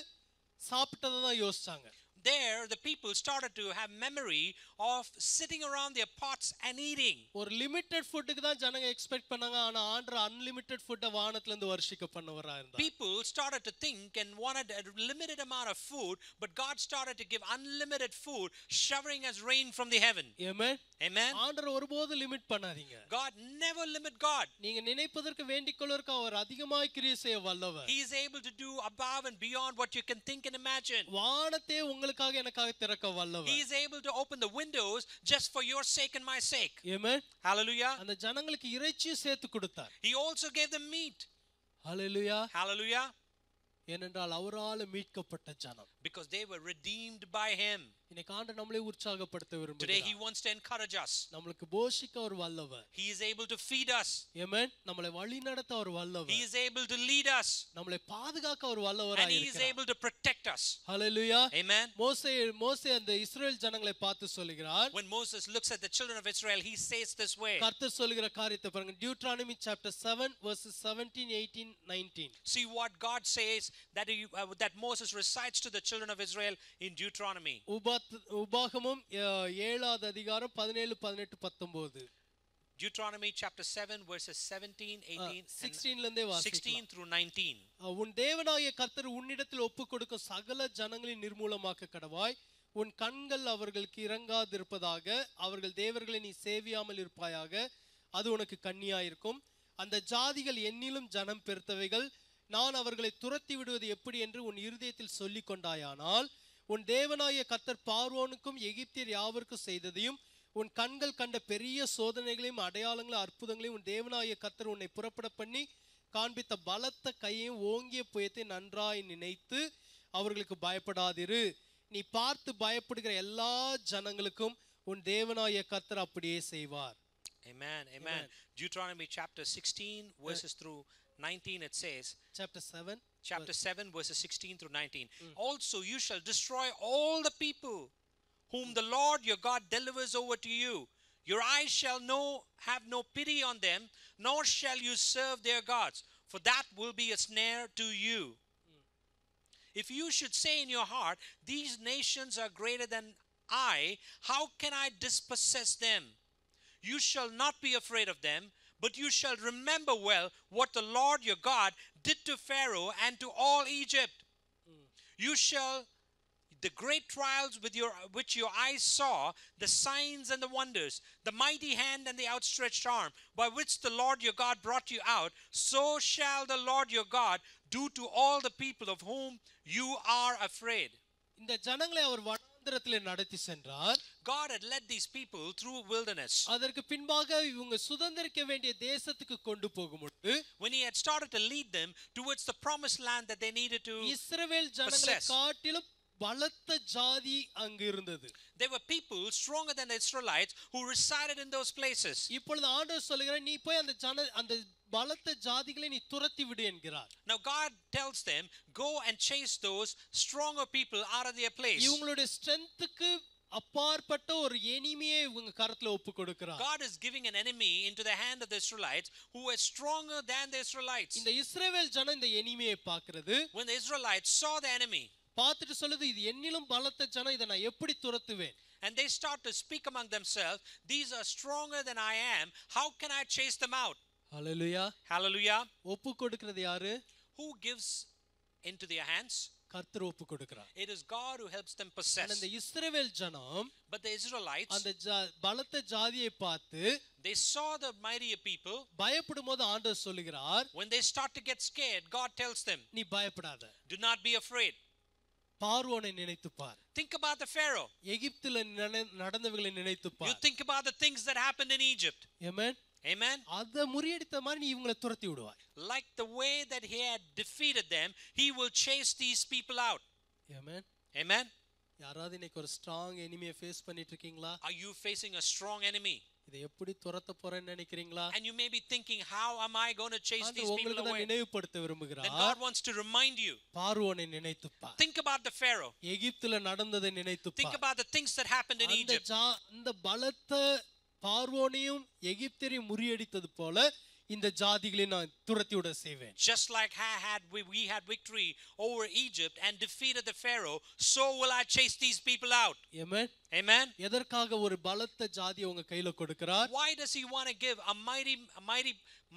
சாப்பிட்டதை தான் யோசிச்சாங்க. There the people started to have memory of sitting around their pots and eating. ஒரு limited ஃபுட்க்கு தான் ஜனங்க expect பண்ணாங்க. ஆனா ஆண்டவர் அன்லிமிட்டட் ஃபுட்ட வானத்துல இருந்து வர்ஷிக்க பண்ணவரா இருந்தார். People started to think and wanted a limited amount of food, but God started to give unlimited food, showering as rain from the heaven. Amen. Amen. ஆண்டவர் ஒருபோது லிமிட் பண்ணாதீங்க. God never limit God. நீங்க நினைப்பதற்கு வேண்டிக்கொள்வதற்கு அவர் அதிகமாய் கிரியை செய்ய வல்லவர். He is able to do above and beyond what you can think and imagine. வானத்தை உங்களுக்காக எனக்காக திறக்க வல்லவர். He is able to open the windows just for your sake and my sake. Amen. Hallelujah. அந்த ஜனங்களுக்கு இறைச்சியை சேர்த்து கொடுத்தார். He also gave them meat. Hallelujah. Hallelujah. ஏனென்றால் அவரால் மீட்கப்பட்ட ஜனம். Because they were redeemed by him. இன்னைக்கு ஆண்டவர் நம்மளை உற்சாகப்படுத்த விரும்புகிறார். Today he wants to encourage us. நமக்கு போஷிக்க அவர் வல்லவர். He is able to feed us. Amen. நம்மளை வழிநடத்த அவர் வல்லவர். He is able to lead us. நம்மளை பாதுகாக்க அவர் வல்லவராய் இருக்கிறார். And he is able to protect us. Hallelujah. Amen. மோசே அந்த இஸ்ரவேல் ஜனங்களை பார்த்து சொல்கிறார். When Moses looks at the children of Israel, he says this way. கர்த்தர் சொல்கிற காரியத்தை பாருங்க. Deuteronomy chapter 7 verses 17, 18, 19. See what God says that Moses recites to the children of Israel in Deuteronomy. உபாகமம் 7வது அதிகாரம் 17, 18, 19. Deuteronomy chapter 7 verses 17, 18 and 16 through 19. உன் தேவனாகிய கர்த்தர் உன்னிடத்தில் ஒப்புக்கொடுக்கும் சகல ஜனங்களின் நிர்மூலமாக்க கடவாய். உன் கண்கள் அவர்களுக்கு இறங்காதிருப்பதாக, அவர்கள் தேவர்களை நீ சேவியாமல் இருப்பாயாக, அது உனக்கு கண்ணியாயிருக்கும். அந்த ஜாதிகள் என்னிலும் ஜனம் பெருத்தவைகள். நான் அவர்களை துரத்தி விடுவது எப்படி என்று உன் இருதயத்தில் சொல்லிக் கொண்டாயானால், உன் தேவனாகிய கர்த்தர் பார்வோனுக்கும் எகிப்தியர் யாவருக்கும் செய்ததையும், உன் கண்கள் கண்ட பெரிய சோதனைகளையும் அடையாளங்களையும் அற்புதங்களையும் உன் தேவனாகிய கர்த்தர் உன்னை புறப்பட பண்ணி காண்பித்த பலத்த கையையும் ஓங்கிய புயத்தை நன்றாய் நினைத்து அவர்களுக்கு பயப்படாதிரு. நீ பார்த்து பயப்படுகிற எல்லா ஜனங்களுக்கும் உன் தேவனாகிய கர்த்தர் அப்படியே செய்வார். Amen. Amen. Deuteronomy chapter 16 verses through 19 it says. Chapter 7 verses 16 through 19. Also you shall destroy all the people whom the Lord your God delivers over to you. Your eyes shall have no pity on them, nor shall you serve their gods, for that will be a snare to you. If you should say in your heart, these nations are greater than I, how can I dispossess them? You shall not be afraid of them, but you shall remember well what the Lord your God did to Pharaoh and to all Egypt. You shall the great trials which your eyes saw, the signs and the wonders, the mighty hand and the outstretched arm, by which the Lord your God brought you out, so shall the Lord your God do to all the people of whom you are afraid. இந்த ஜனங்களை அவர் வனாந்திரத்திலே நடத்தி சென்றார். God had led these people through wilderness. அதற்கு பின்பாக இவங்க சுதந்தரிக்க வேண்டிய தேசத்துக்கு கொண்டு போகும்போது, when he had started to lead them towards the promised land that they needed to இஸ்ரவேல் ஜனங்களை காட்டிலும் பலத்த ஜாதி அங்கு இருந்தது. There were people stronger than the Israelites who resided in those places. இப்பொழுது ஆண்டவர் சொல்கிறார், நீ போய் அந்த பலத்த ஜாதிகளை நீ துரத்தி விடு என்கிறார். Now God tells them, go and chase those stronger people out of their place. இவங்களுடைய ஸ்ட்ரெngthக்கு அப்பாற்பட்ட ஒரு எனிமியை இவங்க கரத்துல ஒப்பு கொடுக்கிறார். God is giving an enemy into the hand of the Israelites who is stronger than the Israelites. இந்த இஸ்ரவேல் ஜனம் இந்த எனிமியை பார்க்கிறது. When the Israelites saw the enemy, பார்த்துட்டு சொல்லுது, இது என்னிலும் பலத்த ஜனம், இதை நான் எப்படி துரத்துவேன்? And they start to speak among themselves, these are stronger than I am, how can I chase them out? Hallelujah. Hallelujah. ஒப்பு கொடுக்கிறது யாரு? Who gives into their hands? கர்த்தர் ஒப்பு கொடுக்கிறார். It is God who helps them possess. அந்த இஸ்ரவேல் ஜனம், but the Israelites, அந்த பலத்த ஜாதியை பார்த்து they saw the mighty people. பயப்படும்போது ஆண்டவர் சொல்லுகிறார், when they start to get scared, God tells them, நீ பயப்படாத, do not be afraid. பார்வோனை நினைத்து பார். Think about the Pharaoh. எகிப்தில நடந்தவைகளை நினைத்து பார். You think about the things that happened in Egypt. Amen. Amen. அத முறியடித்த மாதிரி நீ இவங்களை துரத்தி விடுவாய். Like the way that he had defeated them, he will chase these people out. Amen. Amen. யாராவது இன்னைக்கு ஒரு ஸ்ட்ராங் எனிமியை ஃபேஸ் பண்ணிட்டு இருக்கீங்களா? Are you facing a strong enemy? இதை எப்படி துரத்த போறேன்னு நினைக்கிறீங்களா? And you may be thinking, how am I going to chase these people உங்களுக்கு தான் away? நினைவுபடுத்த விரும்புகிறார். Then God wants to remind you. பார்வோனை நினைத்து பார். Think about the Pharaoh. எகிப்துல நடந்ததை நினைத்து பார். Think about the things that happened in Egypt. அந்த பலத்த பார்வோனையும் எகிப்தரையும் முறியடித்தது போல இந்த ஜாதிகளை நான் துரத்தி விட செய்வேன். Just like we had victory over Egypt and defeated the Pharaoh, so will I chase these people out. Amen. Amen. எதற்காக ஒரு பலத்த ஜாதியை உங்க கையில கொடுக்கிறார்? Why does he want to give a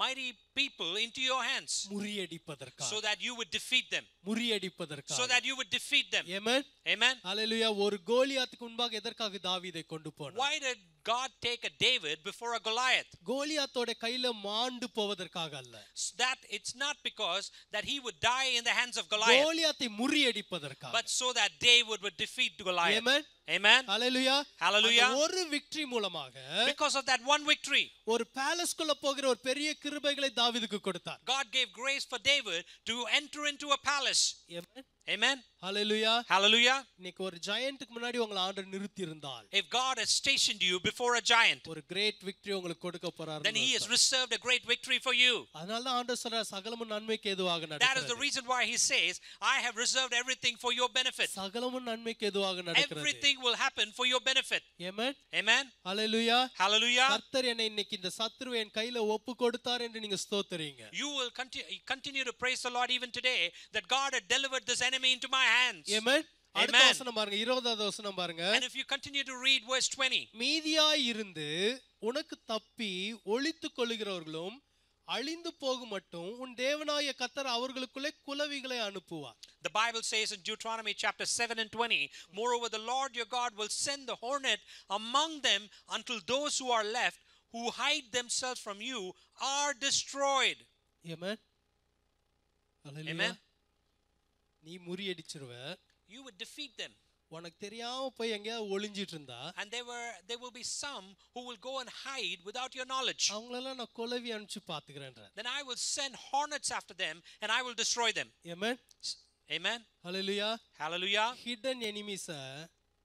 mighty people into your hands? முறியடிப்பதற்காக. So that you would defeat them. முறியடிப்பதற்காக. So that you would defeat them. Amen. Amen. Hallelujah. ஒரு கோலியாத்துக்கு முன்பாக எதற்காக தாவீதை கொண்டு போனார்? Why did God take a David before a Goliath? கோலியாத்தோட கையில மாண்டு போவதற்காக அல்ல. That it's not because that he would die in the hands of Goliath. கோலியாத்தை முறியடிப்பதற்காக. But so that David would defeat Goliath. Amen. Amen. Hallelujah. Hallelujah. ஒரு victory மூலமாக because of that one victory ஒரு பேலஸ்க்குள்ள போகிற ஒரு பெரிய கிருபைகளை தாவீதுக்கு கொடுத்தார். God gave grace for David to enter into a palace. Amen. Amen. Hallelujah. Hallelujah. இன்னைக்கு ஒரு ஜெயண்ட்க்கு முன்னாடி உங்களை ஆண்டவர் நிறுத்தி இருந்தால், if God has stationed you before a giant, ஒரு கிரேட் விக்டரி உங்களுக்கு கொடுக்க போறார். then he has reserved a great victory for you. அதனால தான் ஆண்டவர் சொல்றார் சகலமும் நன்மைக்கு ஏதுவாக நடக்கிறது. That is the reason why he says, I have reserved everything for your benefit. சகலமும் நன்மைக்கு ஏதுவாக நடக்கிறது. Everything will happen for your benefit. Amen. Amen. Hallelujah. Hallelujah. கர்த்தர் என்னை இன்னைக்கு இந்த சத்துருவை என் கையில ஒப்பு கொடுத்தார் என்று நீங்க ஸ்தோத்திரீங்க. You will continue to praise the Lord even today that God had delivered this enemy into my hands. Amen. அடுத்த வசனம் பாருங்க, 20வது வசனம் பாருங்க. And if you continue to read verse 20, மீதியாய் இருந்து உனக்கு தப்பி ஒளித்துக் கொள்ளுகிறவர்களும் அழிந்து போகும் மட்டும் உன் தேவனாகிய கர்த்தர் அவர்களுக்குள்ளே குலவிகளை அனுப்புவார். The Bible says in Deuteronomy chapter 7 and 20, moreover the Lord your God will send the hornet among them until those who are left who hide themselves from you are destroyed. Amen. Hallelujah. Amen. நீ முறியடிச்சிருவ. You would defeat them. உனக்கு தெரியாம போய் எங்கயாவது ஒளிஞ்சிட்டு இருந்தா, and there will be some who will go and hide without your knowledge. அவங்களெல்லாம் நான் குலவி அனுப்பிச்சு பாத்துக்கிறேன்றார். Then I will send hornets after them and I will destroy them. Amen. Amen. Hallelujah. Hallelujah. Hidden enemies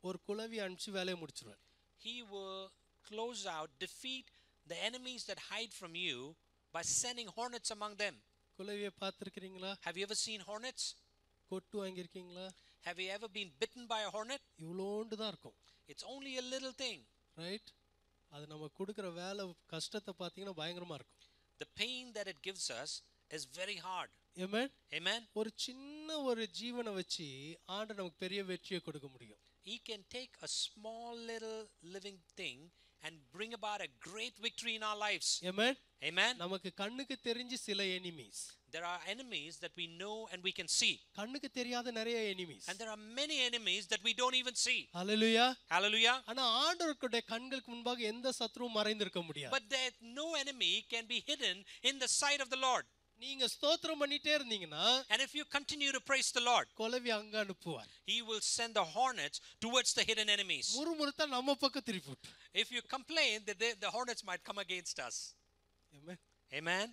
ஒரு குலவி அனுப்பிச்சு வேலையை முடிச்சிருவார். He will close out, defeat the enemies that hide from you by sending hornets among them. குலவியை பார்த்திருக்கீங்களா? Have you ever seen hornets? கொட்டு வாங்கியிருக்கீங்களா? Have you ever been bitten by a hornet? இவ்வளோண்டு தான் இருக்கும். It's only a little thing. Right? அது நம்ம கொடுக்கிற வேலை கஷ்டத்தை பார்த்தீங்கன்னா பயங்கரமா இருக்கும். The pain that it gives us is very hard. Amen. Amen. ஒரு சின்ன ஒரு ஜீவனை வச்சு ஆண்டவர் நமக்கு பெரிய வெற்றியை கொடுக்க முடியும். He can take a small little living thing and bring about a great victory in our lives. Amen. Amen. நமக்கு கண்ணுக்கு தெரிஞ்சு சில enemies. There are enemies that we know and we can see. கண்ணுக்கு தெரியாத நிறைய enemies. And there are many enemies that we don't even see. Hallelujah. Hallelujah. ஆனா ஆண்டவருடைய கண்களுக்கு முன்பாக எந்த சத்துருவும் மறைந்திருக்க முடியாது. But there no enemy can be hidden in the sight of the Lord. நீங்க ஸ்தோத்திரம் பண்ணிட்டே இருந்தீங்கன்னா, and if you continue to praise the Lord, குலவி அங்க அனுப்புவார். he will send the hornets towards the hidden enemies. முறுமுறுத்தா நம்ம பக்கம் திருப்பி விட்டு. If you complain, the hornets might come against us. Amen. Amen.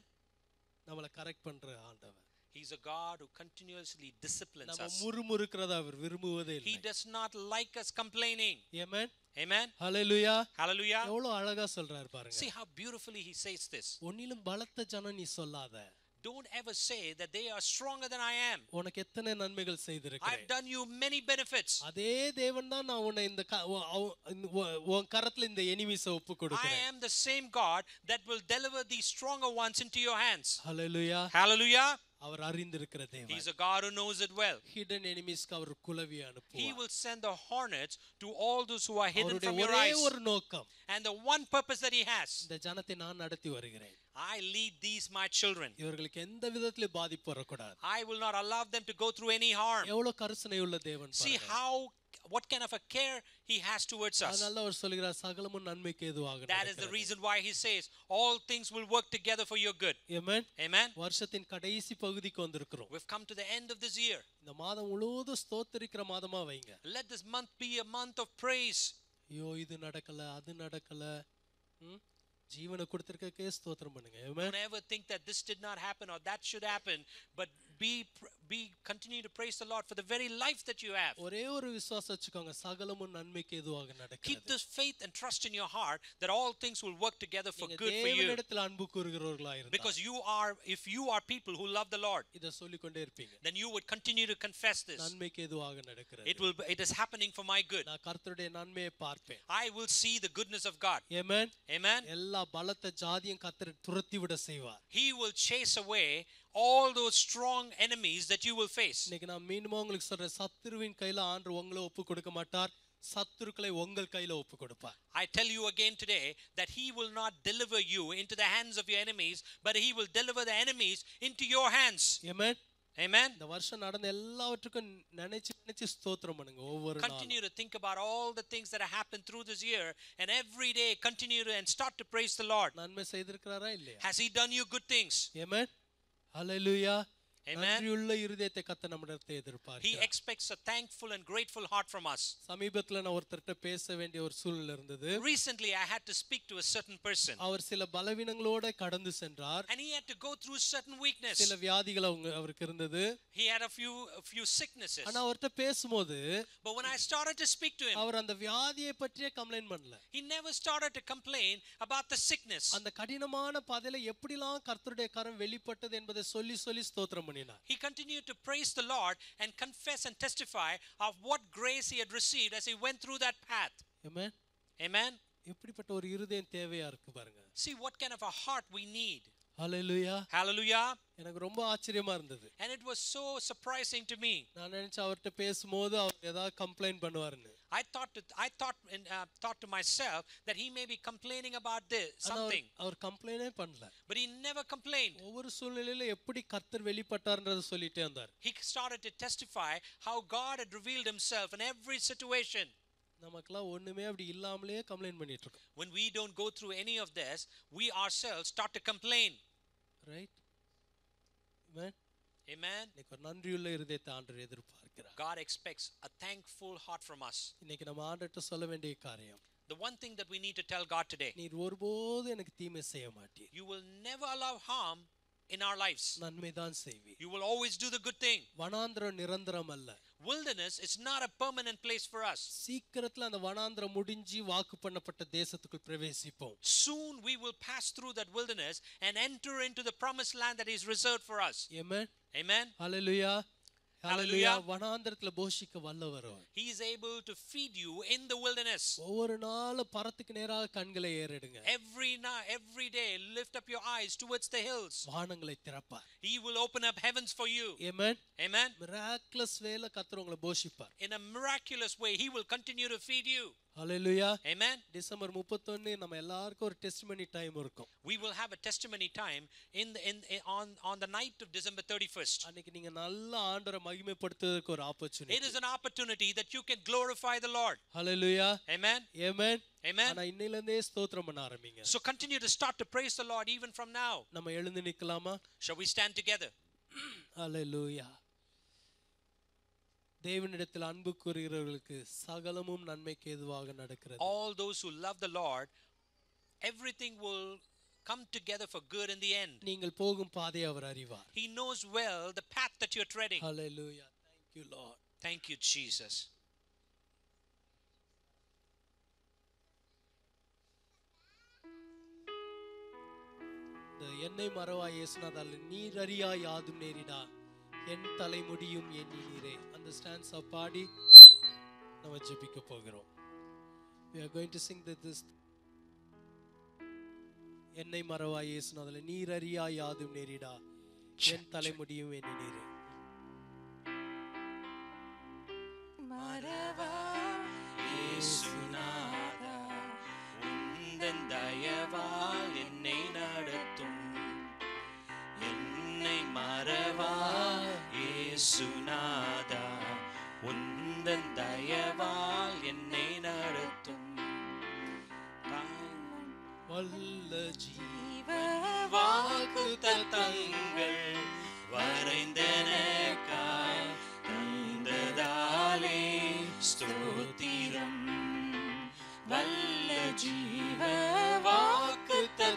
நம்மள கரெக்ட் பண்ற ஆண்டவர். He is a God who continuously disciplines us. நம்ம முறுமுறுக்கிறத அவர் விரும்புவதே இல்லை. He does not like us complaining. Amen. Amen. Hallelujah. Hallelujah. எவ்வளவு அழகா சொல்றாரு பாருங்க. See how beautifully he says this. ஒன்னிலும் பலத்த ஜனம் நீ சொல்லாத. Don't ever say that they are stronger than I am. உனக்கு எத்தனை நன்மைகள் செய்திருக்கிறேன். I've done you many benefits. அதே தேவன் தான் நான் உன்னை இந்த உன் கரத்துல இந்த எனிமீஸை ஒப்பு கொடுக்கிறேன். I am the same God that will deliver these stronger ones into your hands. Hallelujah. Hallelujah. அவர் அறிந்திருக்கிற தேவன். He is a God who knows it well. Hidden enemies க்கு அவர் குலவி அனுப்புவார். He will send the hornets to all those who are hidden from your ஒரே eyes. ஒரு நோக்கம். And the one purpose that he has. இந்த ஜனத்தை நான் நடத்தி வருகிறேன். I lead these my children. இவர்களுக்கு எந்த விதத்திலும் பாதிப்பு வரக்கூடாது. I will not allow them to go through any harm. எவ்வளவு கருணை உள்ள தேவன் பாருங்க. See what kind of a care he has towards us. அதனால அவர் சொல்கிறார் சகலமும் நன்மைக்கு ஏதுவாக நடக்கிறது. That is the reason why he says all things will work together for your good. Amen. Amen. வருஷத்தின் கடைசி பகுதிக்கு வந்திருக்கிறோம். We've come to the end of this year. இந்த மாதம் முழுவதும் ஸ்தோத்திரிக்கிற மாதமா வைங்க. Let this month be a month of praise. ஐயோ இது நடக்கல அது நடக்கல. ஜீவனை கொடுத்திருக்கே ஸ்தோத்திரம் பண்ணுங்க. ஆமென். Don't ever think that this did not happen or that should happen, but continue to praise the Lord for the very life that you have. ஒரே ஒரு விசுவாசம் வச்சுக்கோங்க, சகலமும் நன்மைக்கு ஏதுவாக நடக்கிறது. Keep this faith and trust in your heart that all things will work together for good for you. தேவனிடத்தில் அன்பு கூறுகிறவர்களாய் இருந்தால், Because if you are people who love the Lord, இத சொல்லிக்கொண்டே இருப்பீங்க. then you would continue to confess this. நன்மைக்கு ஏதுவாக நடக்கிறது. It is happening for my good. நான் கர்த்தருடைய நன்மையை பார்ப்பேன். I will see the goodness of God. Amen. Amen. எல்லா பலத்த ஜாதியும் கர்த்தர் துரத்தி விட செய்வார். He will chase away all those strong enemies that you will face. இன்னைக்கு நான் மீண்டும் உங்களுக்கு சொல்றேன், சத்துருவின் கையில ஆண்டவர் உங்களை ஒப்பு கொடுக்க மாட்டார், சத்துருக்களை உங்கள் கையில ஒப்பு கொடுப்பார். I tell you again today that he will not deliver you into the hands of your enemies, but he will deliver the enemies into your hands. Amen. Amen. இந்த வருஷம் நடந்த எல்லாவற்றுக்கும் நினைச்சு ஸ்தோத்திரம் பண்ணுங்க. ஒவ்வொரு நாளும் continue to think about all the things that have happened through this year, and every day continue to and start to praise the Lord. நன்மை செய்திருக்கிறாரா இல்லையா? Has he done you good things? Amen. Hallelujah. Amen. நன்றியுள்ள இருதயத்தை கர்த்தர் நம்மிடத்தில் எதிர்பார்க்கிறார். He expects a thankful and grateful heart from us. சமீபத்துல நான் ஒருத்தர்ட்ட பேச வேண்டிய ஒரு சூழ்நிலை இருந்தது. Recently I had to speak to a certain person, அவர் சில பலவீனங்களோட கடந்து சென்றார். and he had to go through certain weakness. சில வியாதிகள் அவருக்கு இருந்தது. He had a few sicknesses. ஆனா அவர்ட்ட பேசும்போது, But when I started to speak to him, அவர் அந்த வியாதியை பற்றியே கம்ப்ளைண்ட் பண்ணல. he never started to complain about the sickness. அந்த கடினமான பாதையில எப்படிலாம் கர்த்தருடைய கரம் வெளிப்பட்டது என்பதை சொல்லி ஸ்தோத்திரம் பண்ணினார். He continued to praise the Lord and confess and testify of what grace he had received as he went through that path. Amen. Amen. எப்படிப்பட்ட ஒரு இருதயம் தேவையா இருக்கு பாருங்க. See what kind of a heart we need. Hallelujah. Hallelujah. எனக்கு ரொம்ப ஆச்சரியமா இருந்தது. And it was so surprising to me. நான் நினைச்சேன் அவர்ட்ட பேசும்போது அவர் ஏதாவது complaint பண்ணுவாருன்னு. I thought to myself that he may be complaining about this something. அவர் கம்ப்ளைனே பண்ணல. But he never complained. ஒவ்வொரு சூழ்நிலையில எப்படி கர்த்தர் வெளிப்பட்டார்ன்றதை சொல்லிட்டே இருந்தார். He started to testify how God had revealed himself in every situation. நமக்குலாம் ஒண்ணுமே அப்படி இல்லாமலே கம்ப்ளைண்ட் பண்ணிட்டு இருக்கோம். When we don't go through any of this, we ourselves start to complain. Right? Amen. Amen. இன்னைக்கு ஒரு நன்றியுள்ள இருதயத்தை ஆண்டவர் எதிர்பார்க்கிறார். God expects a thankful heart from us. இன்னைக்கு நம்ம ஆண்டவர்ட்ட சொல்ல வேண்டிய காரியம், The one thing that we need to tell God today, நீர் ஒருபோதும் எனக்கு தீமை செய்ய மாட்டீர். you will never allow harm in our lives. நன்மைதான் செய்வீர். You will always do the good thing. வனாந்திரம் நிரந்தரம் அல்ல. Wilderness is not a permanent place for us. சீக்கிரத்துல அந்த வனாந்திரம் முடிஞ்சி வாக்கு பண்ணப்பட்ட தேசத்துக்குள் பிரவேசிப்போம். Soon we will pass through that wilderness and enter into the promised land that is reserved for us. Amen. Amen. Hallelujah. Hallelujah. வனாந்திரத்துல போஷிக்க வல்லவர். He is able to feed you in the wilderness. ஒவ்வொரு நாளும் பரத்துக்கு நேராக கண்களை ஏறெடுங்க. Every day lift up your eyes towards the hills. வானங்களை திறப்பார். He will open up heavens for you. Amen. Amen. Miraculous வேல கர்த்தர் உங்களை போஷிப்பார். In a miraculous way he will continue to feed you. Hallelujah. Amen. December 31 நம்ம எல்லாருக்கும் ஒரு testimony time இருக்கும். We will have a testimony time on the night of December 31st. அன்னைக்கு நீங்க நல்ல ஆண்டவரை மகிமைப்படுத்துவதற்கு ஒரு opportunity. It is an opportunity that you can glorify the Lord. Hallelujah. Amen. Amen. Amen. ஆனா இன்னையில இருந்தே ஸ்தோத்திரம் பண்ண ஆரம்பிங்க. So continue to start to praise the Lord even from now. நம்ம எழுந்து நிக்கலாமா? Shall we stand together? Hallelujah. தேவனிடத்தில் அன்பு கூறுகிறவர்களுக்கு சகலமும் நன்மைக்கு ஏதுவாக நடக்கிறது. All those who love the Lord, everything will come together for good in the end. நீங்கள் போகும் பாதையை அவர் அறிவார். He knows well the path that you're treading. Hallelujah. Thank you, Lord. Thank you, Jesus. என்னை மறவாய் இயேசுநாதால் நீர் அறியா யாதும் நேரிடா என் தலைமுடியும் எண்ணினீரே. அந்த ஸ்டான்ஸா பாடி நம்ம ஜெபிக்க போகிறோம். We are going to sing this. என்னை மறவாய் இயேசுநாதால் நீர் அறியா யாதும் நேரிடா என் தலைமுடியும் எண்ணினீரே. மறவாய் இயேசுநாதா உந்தன் தயவால் என்னை நடத்தும். என்னை மறவாய் இயேசுநாதா உந்தன் தயவால் என்னை நடத்தும். வல்ல ஜீவ வாக்குத்தத்தங்கள் வரைந்தனக்காய் தந்ததாலே ஸ்தோத்திரம். வல்ல ஜீவ வாக்குத்தத்தங்கள்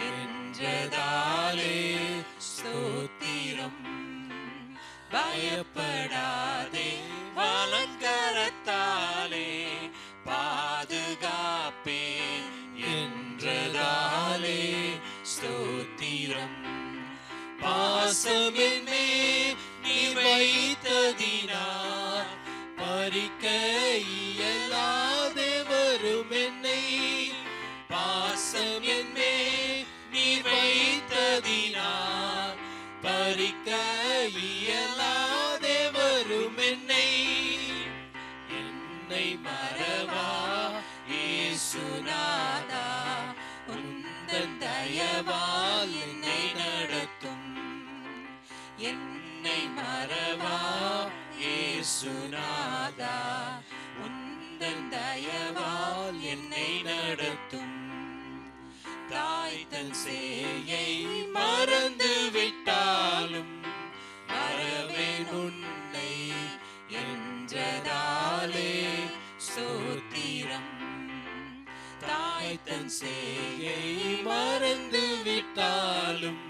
என்றதாலே ஸ்தோத்திரம். பயப்படாதே வலங்கரத்தாலே பாதுகாப்பேன் என்றதாலே ஸ்தோத்திரம். பாசமென்னே நீ வைத்ததினார் பறிக்க இயலாதே வரும் என்னை. பாசம் என்னே நீ வைத்ததினார் பறிக்க இயலாதே வரும் என்னை. என்னை மறவா இயேசுநாதா, உந்தன் தயவால் என்னை நடத்தும். என்னை மறவா இயேசுநாதா, உந்தன் தயவால் என்னை நடத்தும். தாய் தன் சேயை மறந்து விட்டாலும் மறவேன் உன்னை என்றதாலே ஸ்தோத்திரம். தாய் தன் சேயை மறந்து விட்டாலும்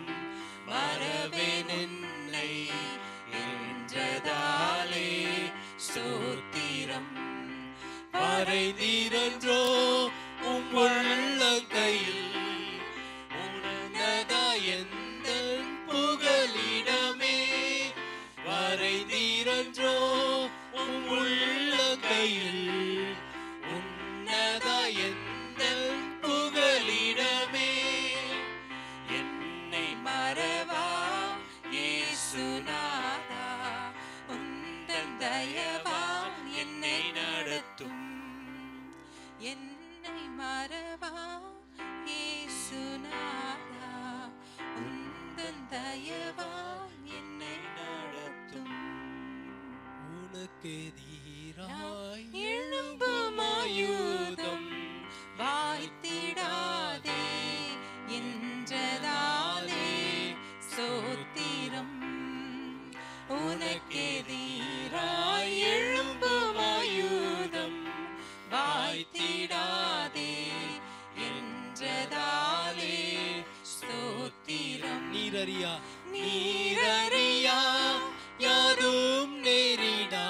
மறவேன் என்னை என்றதாலே ஸ்தோத்திரம். வரைந்தீரன்றோ உம் உள்ளங்கையில் உன்னதா எந்தன் புகலிடமே. வரைந்தீரன்றோ உம் உள்ளங்கையில் உன்னதா எந்தன் புகலிடமே. என்னை மறவா இயேசுநாதா, உந்தன் தயவால் என்னை நடத்தும். என்னை மறவா இயேசுநாதா, உந்தன் தயவால் என்னை நடத்தும். உனக்கு எதிராய் எழும்பும் ஆயுதம் வாய்த்திடாதே என்றதாலே ஸ்தோத்திரம். உனக்கு எதிராய் எழும்பும் ஆயுதம் வாய்த்திடாதே என்றதாலே ஸ்தோத்திரம். நீரறியா நீரறியா யாரும் நேரிடா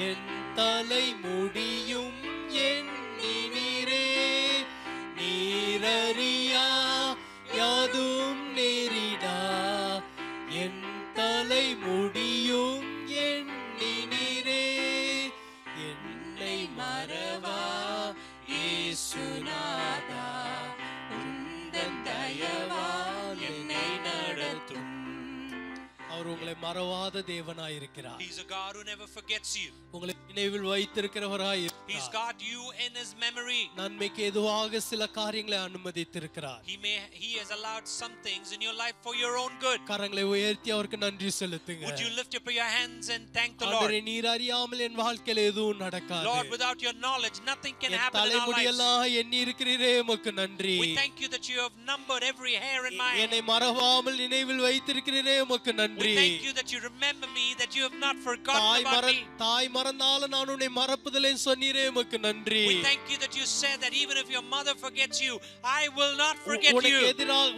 என் தலை முடியும் எண்ணினீரே. நீரறியா யாதும் நேரிடா என் தலை முடியும் எண்ணினீரே. என்னை மறவா இயேசுநாதா, உந்தன் தயவால் என்னை நடத்தும். அவர் உங்களை மறவாத தேவனாயிருக்கிறார். He is a God who never forgets you. உங்களை நினைவில் வைத்திருக்கிறவராய் இருக்கிறார். He's got you in his memory. நன்மைக்கு ஏதுவாக சில காரியங்களை அனுமதித்திருக்கிறார். He has allowed some things in your life for your own good. கரங்களை உயர்த்தி அவருக்கு நன்றி செலுத்துங்க. Would you lift up your hands and thank the Lord? ஆண்டவரே, நீர் அறியாமல் என் வாழ்க்கையில எதுவும் நடக்காது. Lord, without your knowledge nothing can happen in our lives. தலைமுடியெல்லாம் எண்ணி இருக்கிறீரே, உமக்கு நன்றி. We thank you that you have numbered every hair in my head. என்னை மறவாமல் நினைவில் வைத்திருக்கிறீரே, உமக்கு நன்றி. We thank you that you remember me, that you have not forgotten about me. தாய் மறந்தாலும் நான் உன்னை மறப்பதில்லை சொன்னீரே, உமக்கு நன்றி. We thank you that you said that even if your mother forgets you, I will not forget you.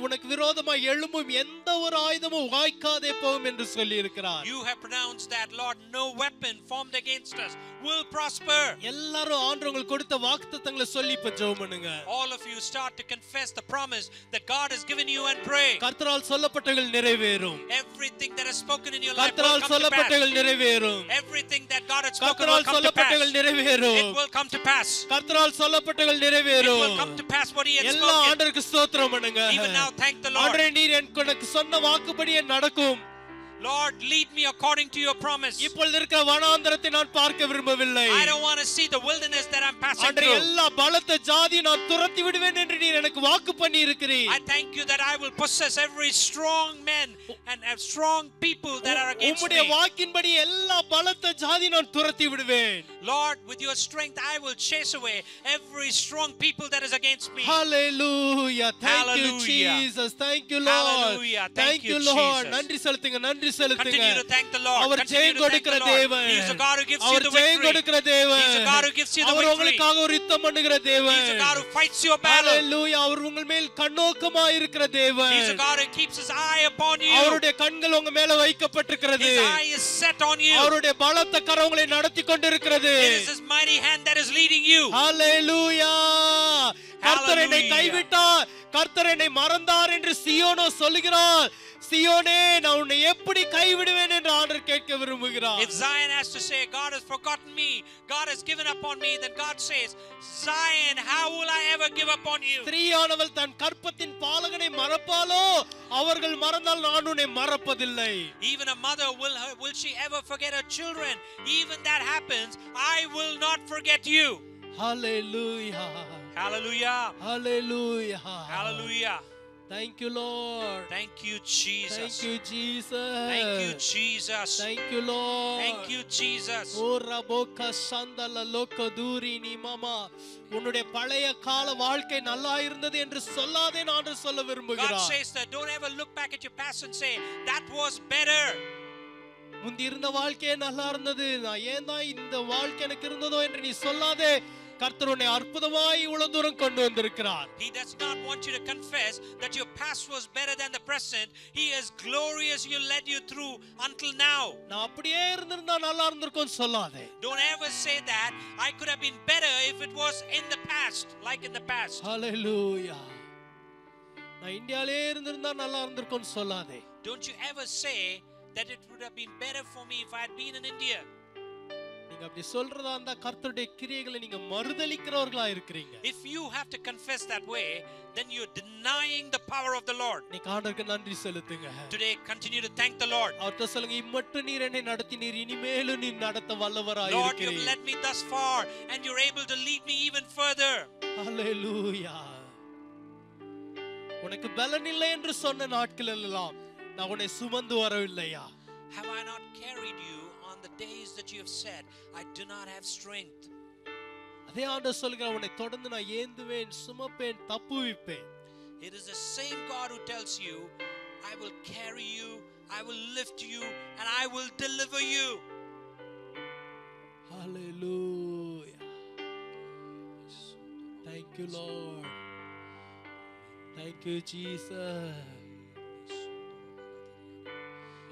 உனக்கு விரோதமாய் எழும்பும் எந்த ஒரு ஆயுதமும் வாய்க்காதே போகும் என்று சொல்லி இருக்கிறார். You have pronounced that, Lord, no weapon formed against us will prosper. எல்லாரும் ஆண்டவர் உங்களுக்கு கொடுத்த வாக்குத்தத்தங்களை சொல்லி இப்ப ஜெபம் பண்ணுங்க. All of you start to confess the promise that God has given you and pray. கர்த்தரால் சொல்லப்பட்டவைகள் நிறைவேறும். Everything that is spoken in your life will கர்த்தரால் come to pass. சொல்லப்பட்டவைகள் நிறைவேறும். Everything that God has spoken will கர்த்தரால் come to pass. சொல்லப்பட்டவைகள் நிறைவேறும். It will come to pass. கர்த்தரால் சொல்லப்பட்டவைகள் நிறைவேறும். It will come to pass what he has spoken. எல்லா ஆண்டவருக்கு ஸ்தோத்திரம் பண்ணுங்க. Even now thank the Lord. ஆண்டவரே, நீர் எனக்கு சொன்ன வாக்குப்படியே நடக்கும். Lord, lead me according to your promise. இப்பொழுது இருக்கிற வனாந்தரத்தை நான் பார்க்க விரும்பவில்லை. I don't want to see the wilderness that I'm passing ஆண்டவரே, through. எல்லா பலத்த ஜாதி நான் துரத்தி விடுவேன் என்று நீர் எனக்கு வாக்கு பண்ணி இருக்கிறீர். I thank you that I will possess every strong man and strong people that are against me. உம்முடைய வாக்கின்படி எல்லா பலத்த ஜாதி நான் துரத்தி விடுவேன். Lord, with your strength I will chase away every strong people that is against me. Hallelujah. Thank you, Jesus. Thank you, Lord. Hallelujah. Thank you, Lord. Jesus. நன்றி செலுத்துங்க, நன்றி செலுத்துங்க. Continue to thank the Lord. Our Continue Jayam to thank கொடுக்கிற the Lord. தேவன். He is a God who gives you our the Jayam victory. கொடுக்கிற தேவன். He is a God who gives you the our victory. உங்களுக்காக ஒரு யுத்தம் பண்ணுகிற He தேவன். is a God who fights your battle. ஹalleluya. அவர் உங்கள் மேல் கண்ணோக்கமாய் இருக்கிற தேவன். He is a God who keeps his eye upon you. அவருடைய கண்கள் உங்க மேல வைக்கப்பட்டிருக்கிறது. His eye is set on you. அவருடைய பலத்த கரம் உங்களை நடத்தி கொண்டிருக்கிறது. It is his mighty hand that is leading you. ஹalleluya. கர்த்தர் என்னை Hallelujah. கைவிட்டார், கர்த்தர் என்னை மறந்தார் என்று சீயோனோ சொல்லுகிறார். சீயோனே, நான் உன்னை எப்படி கைவிடுவேன் என்று ஆண்டவர் கேட்க விரும்புகிறார். If Zion has to say, God has forgotten me, God has given up on me, then God says, Zion, how will I ever give up on you? ஸ்திரீயானவள் தன் கற்பத்தின் பாலகனை மறப்பாளோ? அவர்கள் மறந்தால் நான் உன்னை மறப்பதில்லை. Even a mother, will she ever forget her children? Even that happens, I will not forget you. Hallelujah. Hallelujah. Hallelujah. Hallelujah. Thank you, Lord. Thank you, Jesus. Thank you, Jesus. Thank you, Jesus. Thank you, Lord. Thank you, Jesus. ஓ ரபோக சந்தல லோக தூரி நீ மாமா, உன்னுடைய பழைய கால வாழ்க்கை நல்லா இருந்தது என்று சொல்லாதே நான் சொல்ல God விரும்புகிறார். says that don't ever look back at your past and say that was better. முந்தி இருந்த வாழ்க்கையே நல்லா இருந்தது, நான் ஏன் தான் இந்த வாழ்க்கை எனக்கு இருந்ததோ என்று நீ சொல்லாதே. கர்த்தர் உன்னை அற்புதமாய் இவ்வளவு தூரம் கொண்டு வந்திருக்கிறார். He does not want you to confess that your past was better than the present. He is glorious. He led you through until now. நான் அப்படியே இருந்திருந்தா நல்லா இருந்திருக்கும் சொல்லாதே. Don't ever say that I could have been better if it was in the past, like in the past. ஹalleluya. நான் இந்தியாவிலே இருந்திருந்தா நல்லா இருந்திருக்கும் சொல்லாதே. Don't you ever say that it would have been better for me if I had been in India. நீங்க அப்படி சொல்றதா இருந்தா கர்த்தருடைய கிரியைகளை நீங்க மறுதலிக்கிறவர்களா இருக்கிறீங்க. If you have to confess that way, then you're denying the power of the Lord. நீ ஆண்டவருக்கு நன்றி செலுத்துங்க. Today continue to thank the Lord. அவர்ட்ட சொல்லுங்க, இம்மட்டு நீர் என்னை நடத்தினீர், இனிமேலும் நீர் நடத்த வல்லவராய் Lord, இருக்கிறீர். you've led me thus far and you're able to lead me even further. ஹalleluya. உனக்கு பலன் இல்லை என்று சொன்ன நாட்கள் எல்லாம் நான் உன்னை சுமந்து வரவில்லையா? Have I not carried you on the days that you have said I do not have strength? அதே ஆண்டவர் சொல்கிறார், உன்னை தொடர்ந்து நான் ஏந்துவேன், சுமப்பேன், தப்புவிப்பேன். It is the same God who tells you, I will carry you, I will lift you, and I will deliver you. Hallelujah. Thank you, Lord. Thank you, Jesus.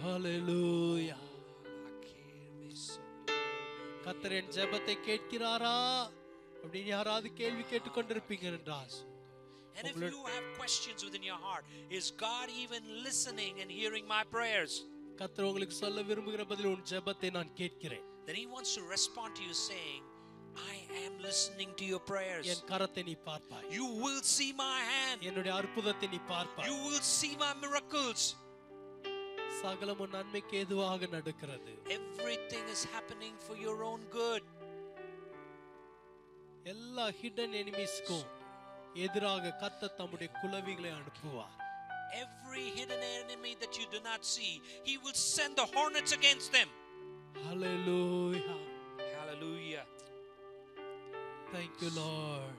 Hallelujah. கர்த்தர் என் ஜெபத்தை கேட்கிறாரா அப்படின்னு யாராவது கேள்வி கேட்டுக்கொண்டிருப்பீங்க என்றால், And if you have questions within your heart, is God even listening and hearing my prayers? கர்த்தர் உங்களுக்கு சொல்ல விரும்புகிற பதில், உன் ஜெபத்தை நான் கேட்கிறேன். Then he wants to respond to you saying, I am listening to your prayers. என் கரத்தை நீ பார்ப்பாய். You will see my hand. என்னுடைய அற்புதத்தை நீ பார்ப்பாய். You will see my miracles. சகலமும் நன்மைக்கு ஏதுவாக நடக்கிறது. Everything is happening for your own good. எல்லா hidden enemies-க்கும் எதிராக கர்த்தர் தம்முடைய குளவிகளை அனுப்புவார். Every hidden enemy that you do not see, he will send the hornets against them. Hallelujah. Hallelujah. Thank you, Lord.